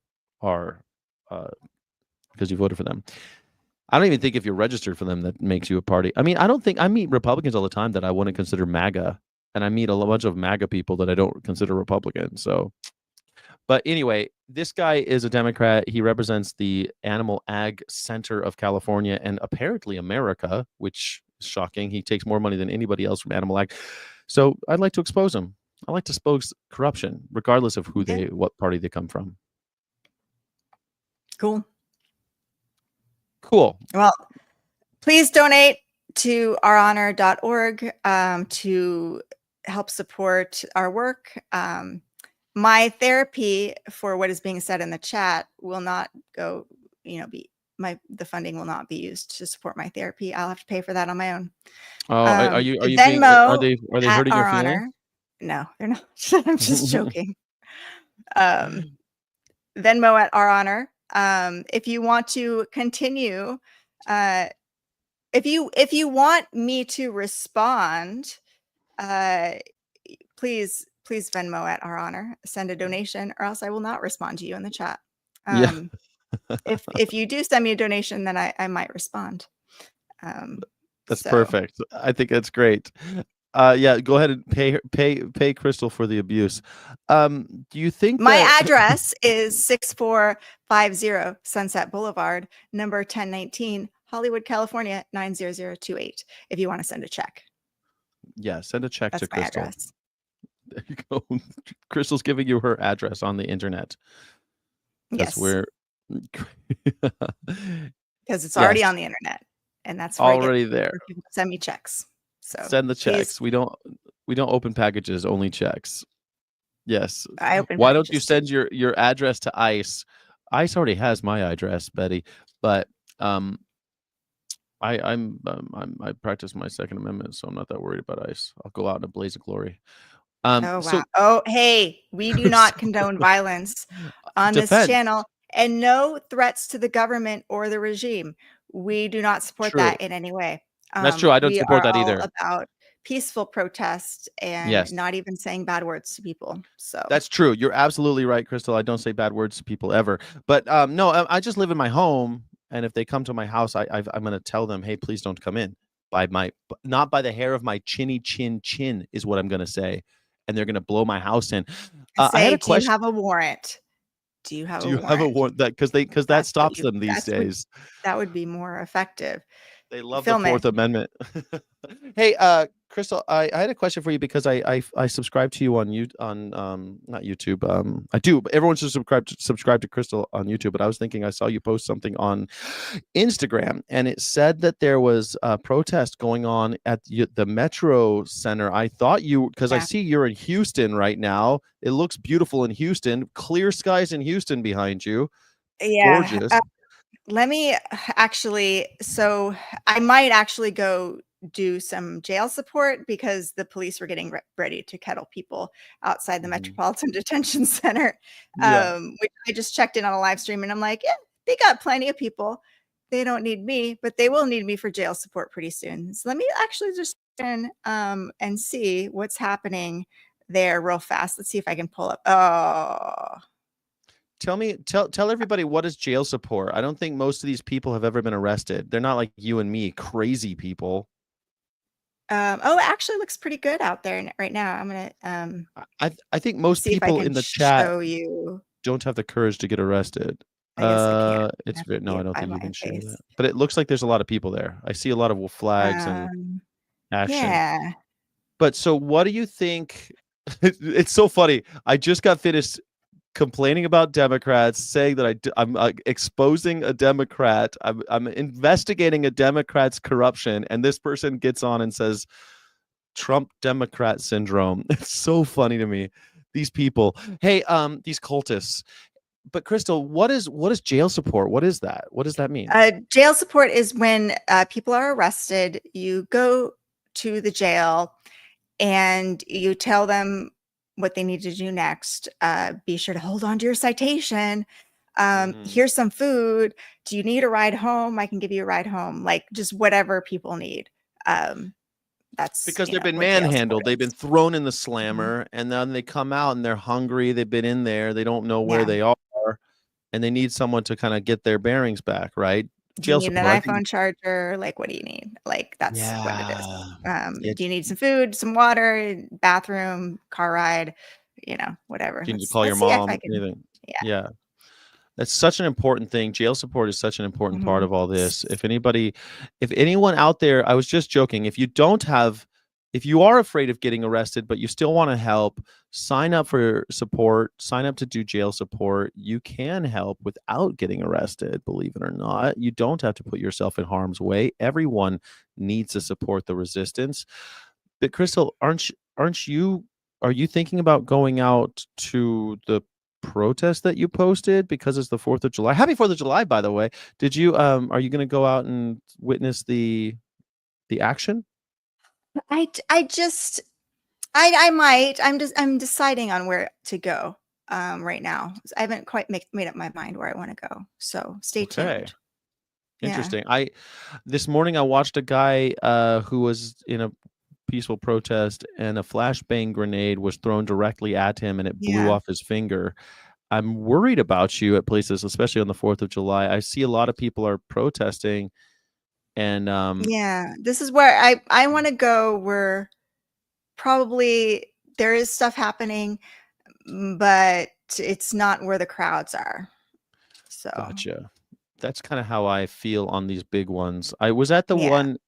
are because you voted for them. I don't even think if you're registered for them that makes you a party. I mean, I meet Republicans all the time that I wouldn't consider MAGA, and I meet a bunch of MAGA people that I don't consider Republican. So, but anyway, this guy is a Democrat. He represents the Animal Ag Center of California and apparently America, which is shocking. He takes more money than anybody else from Animal Ag. So I'd like to expose him. I like to expose corruption, regardless of what party they come from. Cool. Well, please donate to ouronor.org to help support our work. My therapy for what is being said in the chat will not go, the funding will not be used to support my therapy. I'll have to pay for that on my own. Oh, are they hurting your feelings? No, they're not. I'm just joking. Venmo at our honor. If you want to continue, if you want me to respond, please Venmo at our honor. Send a donation, or else I will not respond to you in the chat. If you do send me a donation, then I might respond. That's perfect. I think that's great. Yeah, go ahead and pay Crystal for the abuse. Do you think my address is 6450 Sunset Boulevard, number 1019, Hollywood, California 90028. If you want to send a check. Yeah, send a check That's to Crystal. My address. There you go. Crystal's giving you her address on the internet. Yes. Because it's already on the internet, and that's where already there. People send me checks. So send the checks. We don't open packages, only checks. Yes. Why don't you send your address to ICE? ICE already has my address, Betty. But I practice my Second Amendment, so I'm not that worried about ICE. I'll go out in a blaze of glory. Oh wow! Hey, we do not condone violence on this channel, and no threats to the government or the regime. We do not support that in any way. That's true. I don't support that either. About peaceful protest and not even saying bad words to people. So that's true. You're absolutely right, Crystal. I don't say bad words to people ever. But no, I just live in my home, and if they come to my house, I'm going to tell them, hey, please don't come in. Not by the hair of my chinny chin is what I'm going to say, and they're going to blow my house in. I had a question. Do you have a warrant Do you have Do a you have a warrant? warrant that because that That's what stops you them these that's what days. that would be more effective. They love the Film it. Fourth Amendment. Hey, Crystal, I had a question for you because I subscribe to you on not YouTube. I do, but everyone should subscribe to Crystal on YouTube. But I was thinking I saw you post something on Instagram, and it said that there was a protest going on at the Metro Center. I thought because I Yeah. see you're in Houston right now. It looks beautiful in Houston. Clear skies in Houston behind you. Yeah. Gorgeous. Let me so I might actually go do some jail support because the police were getting ready to kettle people outside the Mhm. Metropolitan Detention Center. Yeah. Which I just checked in on a live stream and I'm like, yeah, they got plenty of people. They don't need me, but they will need me for jail support pretty soon. So let me actually just in and see what's happening there real fast. Let's see if I can pull up. Oh, Tell everybody, what is jail support? I don't think most of these people have ever been arrested. They're not like you and me, crazy people. oh, it actually looks pretty good out there right now. I'm gonna I think most see if I people can in the chat show you. don't have the courage to get arrested. I guess I can't. I It's have to no, be I don't by think you my can share that. face. But it looks like there's a lot of people there. I see a lot of flags and Um, action. yeah. But so what do you think? It's so funny. I just got finished complaining about Democrats, saying that I'm exposing a Democrat. I'm investigating a Democrat's corruption, and this person gets on and says Trump Democrat syndrome. It's so funny to me. These people. Hey, these cultists. But Crystal, what is jail support? What is that? What does that mean? Jail support is when people are arrested. You go to the jail and you tell them what they need to do next. Be sure to hold on to your citation. Here's some food. Do you need a ride home? I can give you a ride home. Like just whatever people need. That's Because they've been what jail support manhandled, they've been is. thrown in the Mhm. slammer, and then they come out and they're hungry. They've been in there, they don't know where Yeah. they are, and they need someone to kind of get their bearings back, right? Do you Jail need an support, I think. iPhone charger? Like, what do you need? Like, that's what it is. Yeah. Do you need some food, some water, bathroom, car ride, whatever. Do you need to Let's call your let's see if I mom? can. Anything. Yeah. Yeah. That's such an important thing. Jail support is such an important part Mhm. of all this. If anyone out there, I was just joking, if you are afraid of getting arrested, but you still want to help, sign up for support, sign up to do jail support. You can help without getting arrested, believe it or not. You don't have to put yourself in harm's way. Everyone needs to support the resistance. But Crystal, are you thinking about going out to the protest that you posted because it's the 4th of July? Happy 4th of July, by the way. Are you going to go out and witness the action? I might. I'm deciding on where to go right now. I haven't quite made up my mind where I want to go. So stay Okay. tuned. Yeah. Interesting. This morning I watched a guy who was in a peaceful protest, and a flashbang grenade was thrown directly at him and it blew Yeah. off his finger. I'm worried about you at places, especially on the 4th of July. I see a lot of people are protesting, and Yeah. This is where I want to go where probably there is stuff happening, but it's not where the crowds are. So gotcha. That's kind of how I feel on these big ones. I was at the yeah. one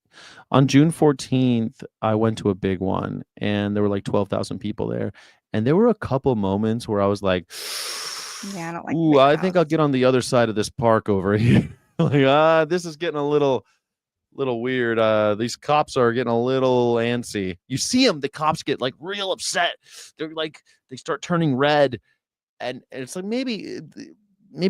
on June 14th. I went to a big one, and there were like 12,000 people there. And there were a couple moments where I was like, Yeah, I don't like ooh, big I think I'll crowds. get on the other side of this park over here. Like, this is getting a little weird. These cops are getting a little antsy. You see them, the cops get like real upset. They're like, they start turning red, and it's like maybe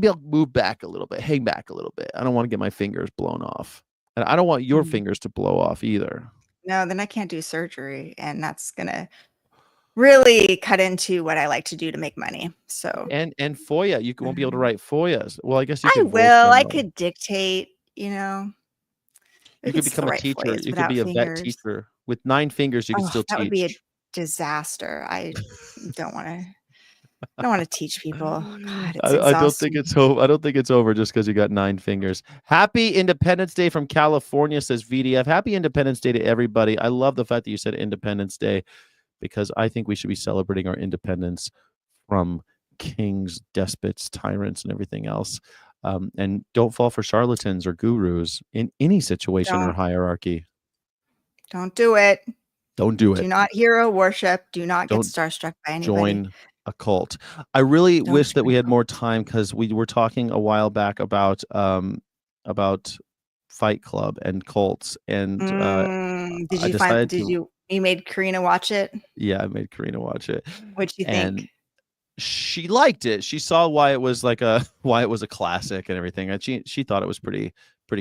I'll move back a little bit, hang back a little bit. I don't want to get my fingers blown off, and I don't want your Mhm. fingers to blow off either. No, then I can't do surgery, and that's gonna really cut into what I like to do to make money. So And FOIA, you won't be able to Mhm. write FOIAs. Well, I guess you I could voice will. I memo. could dictate, You I could could still become a write teacher. FOIAs You could without be a vet fingers. teacher. With 9 fingers, you could Oh, still that would be a teach. disaster. I don't wanna teach people. God, it's I don't think exhausting. it's over. I don't think it's over just because you got 9 fingers. Happy Independence Day from California, says VDF. Happy Independence Day to everybody. I love the fact that you said Independence Day, because I think we should be celebrating our independence from kings, despots, tyrants, and everything else. And don't fall for charlatans or gurus in any situation or Don't. hierarchy. Don't do it. Don't do Do it. not hero worship. Do not get Don't starstruck by anybody. join a cult. I really Don't wish that join we a had cult. more time, because we were talking a while back about Fight Club and cults, and Did I you find? decided Did to. you made Karina watch it? Yeah, I made Karina watch it, What'd you and think? she liked it. She saw why it was why it was a classic and everything, and she thought it was pretty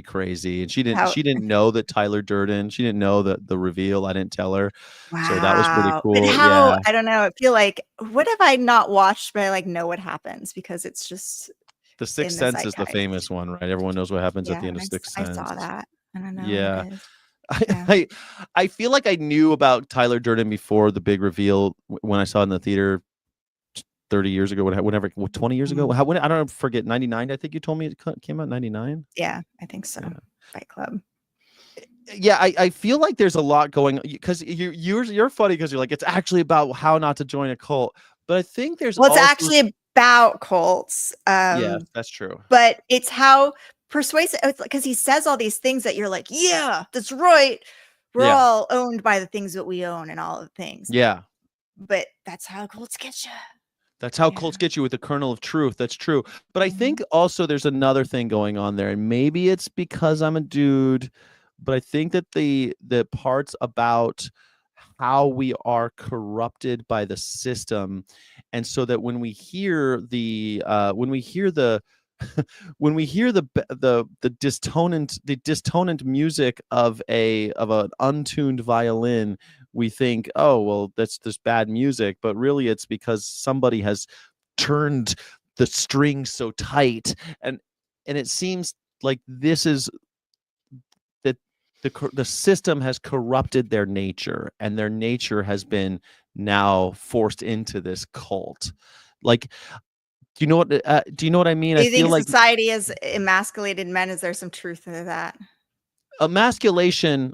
crazy. And How? she didn't know that Tyler Durden. She didn't know the reveal. I didn't tell her, so that was pretty Wow. But cool. how? Yeah, I don't know. I feel like what have I not watched, but I like know what happens because it's just The Sixth in the Sense is the zeitgeist. famous one, right? Everyone knows what happens at Yeah, the end of Sixth I saw Sense. that. I don't know what Yeah. it is. I, Yeah. I I feel like I knew about Tyler Durden before the big reveal when I saw it in the theater 30 years ago, whenever 20 years ago. Mhm. When, I don't forget, 99, I think you told me it came out 99. Yeah, I think so. Yeah. Fight Club. Yeah, I feel like there's a lot going, because you're funny because you're like, it's actually about how not to join a cult. But I think there's Well, it's also actually about cults. yes, that's true. But it's how persuasive, because he says all these things that you're like, yeah, that's right. We're Yeah. all owned by the things that we own and all of the things. Yeah. But that's how cults get you. That's how Yeah. cults get you, with a kernel of truth. That's true. But I think Mhm. also there's another thing going on there. And maybe it's because I'm a dude, but I think that the parts about how we are corrupted by the system, and so that when we hear the when we hear the distonant music of an untuned violin, we think, oh well, that's just bad music. But really, it's because somebody has turned the strings so tight, and it seems like this is that the system has corrupted their nature, and their nature has been now forced into this cult. Like, do you know what I mean? Do I you feel think like society has emasculated men? Is there some truth to that? emasculation,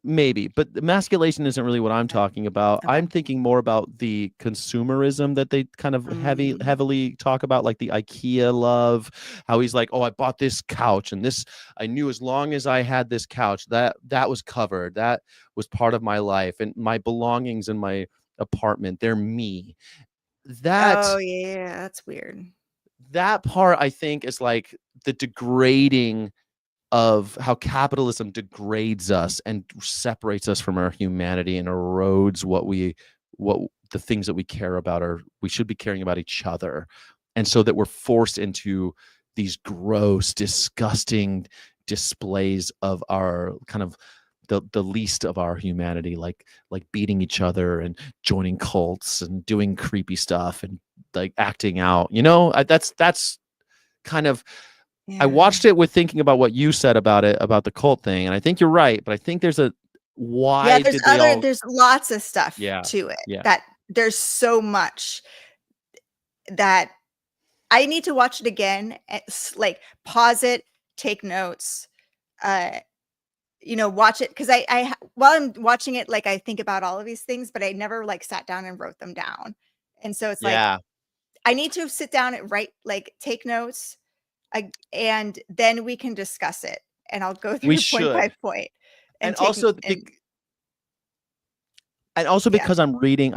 maybe, but emasculation isn't really what I'm Okay. talking about. Okay. I'm thinking more about the consumerism that they kind of heavily talk about, like the IKEA love, how he's like, oh, I bought this couch, and this, I knew as long as I had this couch, that was covered, that was part of my life, and my belongings in my apartment, they're me. Oh yeah, that's weird. That part, I think, is like the degrading of how capitalism degrades us and separates us from our humanity and erodes what the things that we care about, are we should be caring about each other, and so that we're forced into these gross, disgusting displays of our kind of the least of our humanity, like beating each other and joining cults and doing creepy stuff and like acting out, that's kind of, I Yeah. watched it with thinking about what you said about it, about the cult thing, and I think you're right, but I think there's a why Yeah, did they all there's lots of stuff yeah, to it yeah. that there's so much that I need to watch it again, like pause it, take notes, watch it, because while I'm watching it, like I think about all of these things, but I never like sat down and wrote them down. And so it's like Yeah. I need to sit down and write, like take notes, and then we can discuss it. And I'll go We through point by should. point And and take also yeah. because I'm reading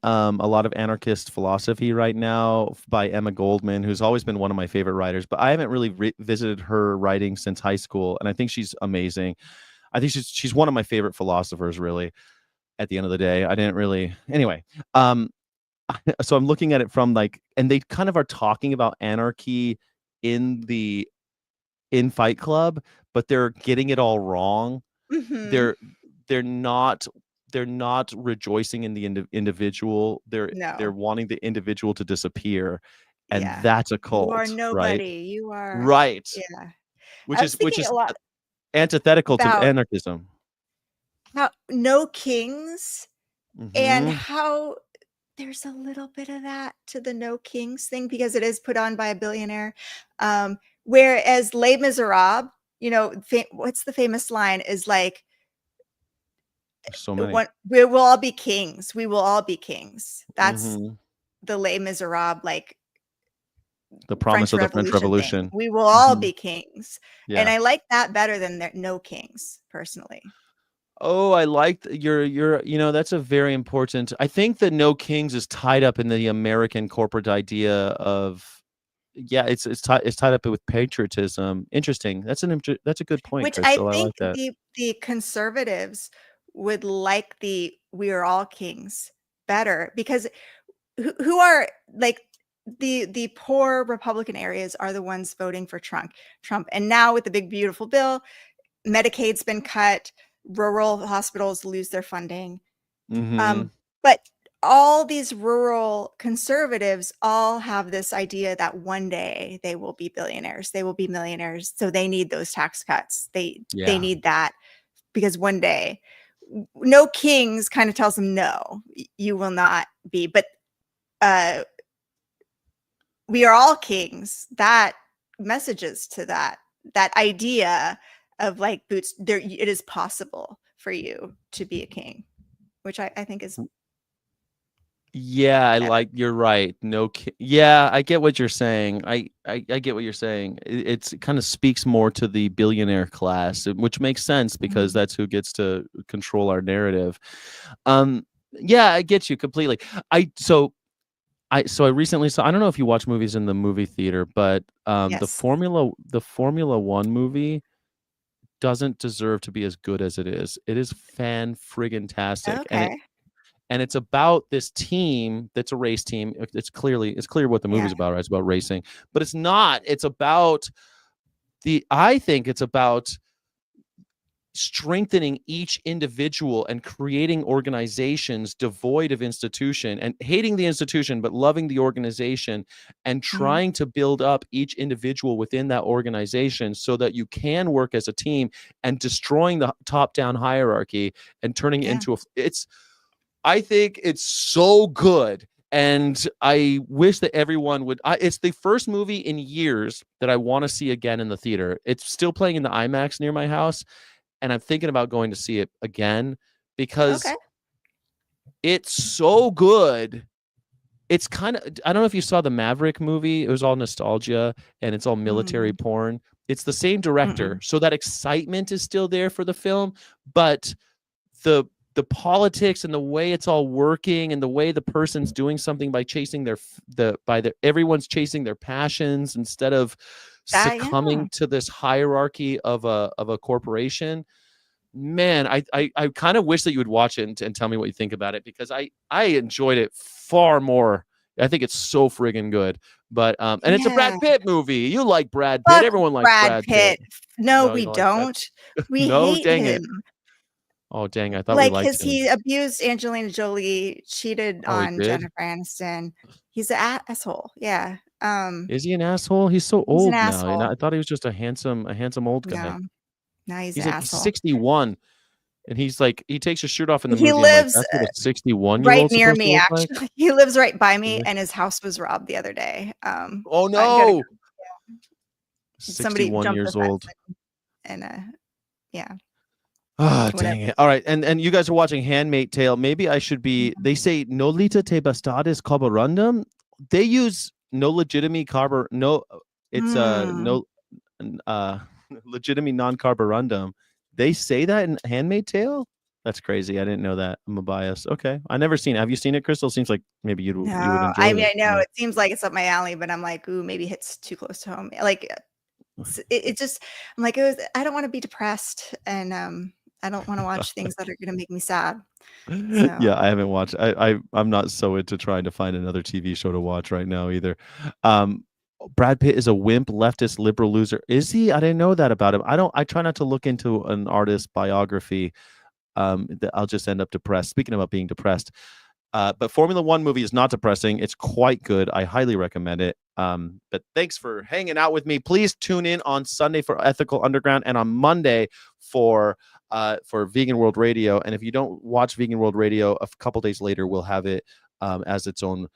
a lot of anarchist philosophy right now by Emma Goldman, who's always been one of my favorite writers, but I haven't really visited her writing since high school, and I think she's amazing. I think she's one of my favorite philosophers, really, at the end of the day. I didn't really anyway. So I'm looking at it from like, and they kind of are talking about anarchy in Fight Club, but they're getting it all wrong. Mhm. They're they're not they're not rejoicing in the individual. They're No. wanting the individual to disappear, and Yeah. that's a You are cult, right? nobody. You are Right. yeah. Which I was is thinking a lot antithetical to about anarchism. how no kings and Hmm. how there's a little bit of that to the no kings thing because it is put on by a billionaire. Whereas Les Miserables, what's the famous line is like, So many. we will all be kings. We will all be kings. That's Hmm. the Les Miserables, like The promise of the French thing. Revolution. We will all Mhm. be kings. Yeah. And I like that better than no kings, personally. Oh, I like your, that's a very important. I think that No Kings is tied up in the American corporate idea of, yeah, it's tied up with patriotism. Interesting. That's a good point, Which I Crystal. I think like that. the conservatives would like the "we are all kings" better, because who are like the poor Republican areas are the ones voting for Trump. And now with the big beautiful bill, Medicaid's been cut, rural hospitals lose their funding. Mhm. But all these rural conservatives all have this idea that one day they will be billionaires, they will be millionaires, so they need those tax cuts. They Yeah. need that, because one day No Kings kind of tells them, no, you will not be. But we are all kings. That messages to that idea of like boots there. It is possible for you to be a king, which I think is Yeah, better. you're right. Yeah, I get what you're saying. I get what you're saying. It kind of speaks more to the billionaire class, which makes sense because Mhm. that's who gets to control our narrative. Yeah, I get you completely. I recently saw, I don't know if you watch movies in the movie theater, but the Yes. Formula 1 movie doesn't deserve to be as good as it is. It is fan friggin' tastic. Okay. And it's about this team that's a race team. It's clear what the Yeah. movie's about, right? It's about racing, but it's not. It's about I think it's about strengthening each individual and creating organizations devoid of institution, and hating the institution but loving the organization, and Mhm. trying to build up each individual within that organization so that you can work as a team, and destroying the top down hierarchy and turning it Yeah. into I think it's so good, and I wish that everyone would. It's the first movie in years that I want to see again in the theater. It's still playing in the IMAX near my house, and I'm thinking about going to see it again because Okay. it's so good. It's kind of, I don't know if you saw the Maverick movie. It was all nostalgia and it's all military Mm. porn. It's the same director, Mm-mm. so that excitement is still there for the film, but the politics and the way it's all working and the way the person's doing something by chasing everyone's chasing their passions instead of Yeah. succumbing to this hierarchy of a corporation. Man, I kind of wish that you would watch it and tell me what you think about it, because I enjoyed it far more. I think it's so friggin' good. But and it's a Yeah. Brad Pitt movie. You like Brad Pitt. Fuck Everyone likes Brad Brad Pitt. Pitt. No, No, you we don't like Brad don't. We No, hate dang it. him. Oh, dang, I thought we Like liked him. he abused Angelina Jolie, cheated Oh, he on did? Jennifer Aniston. He's an asshole. Yeah. Is he an asshole? He's so He's an old now, and asshole. I thought he was just a handsome old guy. No, now he's an He's like asshole. 61, and he takes his shirt off in the He movie. I'm like, lives that's what a 61-year-old right old near supposed to me, look like? actually. He lives right by me, Really? and his house was robbed the other day. Oh, I'm gonna no! somebody 61 jumped the years old. fence and yeah, Ah, whatever. dang it. All right, and you guys are watching Handmaid's Tale. Maybe I should be. They say "Nolita te bastardis carborundum." They use no legitimate carbo. No, it's Mm. no uh legitimate non-carborundum. They say that in Handmaid's Tale. That's crazy. I didn't know that. I'm a bias. Okay, I never seen it. Have you seen it, Crystal? Seems like maybe you would No, I enjoy mean, it. I know Yeah. it seems like it's up my alley, but I'm like, ooh, maybe hits too close to home. Like, it just, I'm like, I don't want to be depressed, and I don't want to watch things that are going to make me sad. So, Yeah, I haven't watched. I'm not so into trying to find another TV show to watch right now either. Brad Pitt is a wimp, leftist, liberal loser. Is he? I didn't know that about him. I try not to look into an artist's biography. I'll just end up depressed. Speaking about being depressed, but Formula One movie is not depressing. It's quite good. I highly recommend it. But thanks for hanging out with me. Please tune in on Sunday for Ethical Underground and on Monday for Vegan World Radio. And if you don't watch Vegan World Radio, a couple days later we'll have it as its own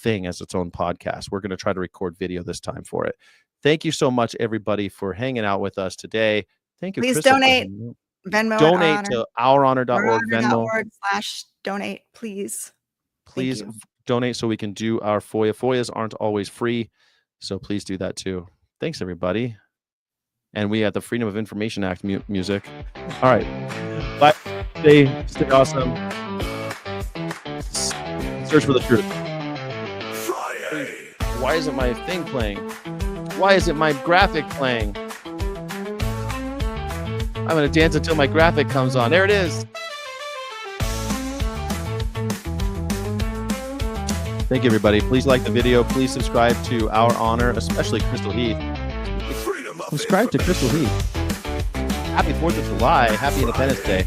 thing, as its own podcast. We're going to try to record video this time for it. Thank you so much, everybody, for hanging out with us today. Thank you, please Crystal, for donate. hanging out. Venmo at our Donate honor. to ourhonor.org Venmo. Ourhonor.org/donate, please. Thank Please you. donate so we can do our FOIA. FOIAs aren't always free, so please do that too. Thanks, everybody. And we have the Freedom of Information Act music. All right. Bye. Stay awesome. Search for the truth. Friday. Why isn't my thing playing? Why isn't my graphic playing? I'm going to dance until my graphic comes on. There it is. Thank you, everybody. Please like the video. Please subscribe to Our Honor, especially Crystal Heath. Freedom of Subscribe to Crystal Heath. Happy 4th of July. Happy Independence Day.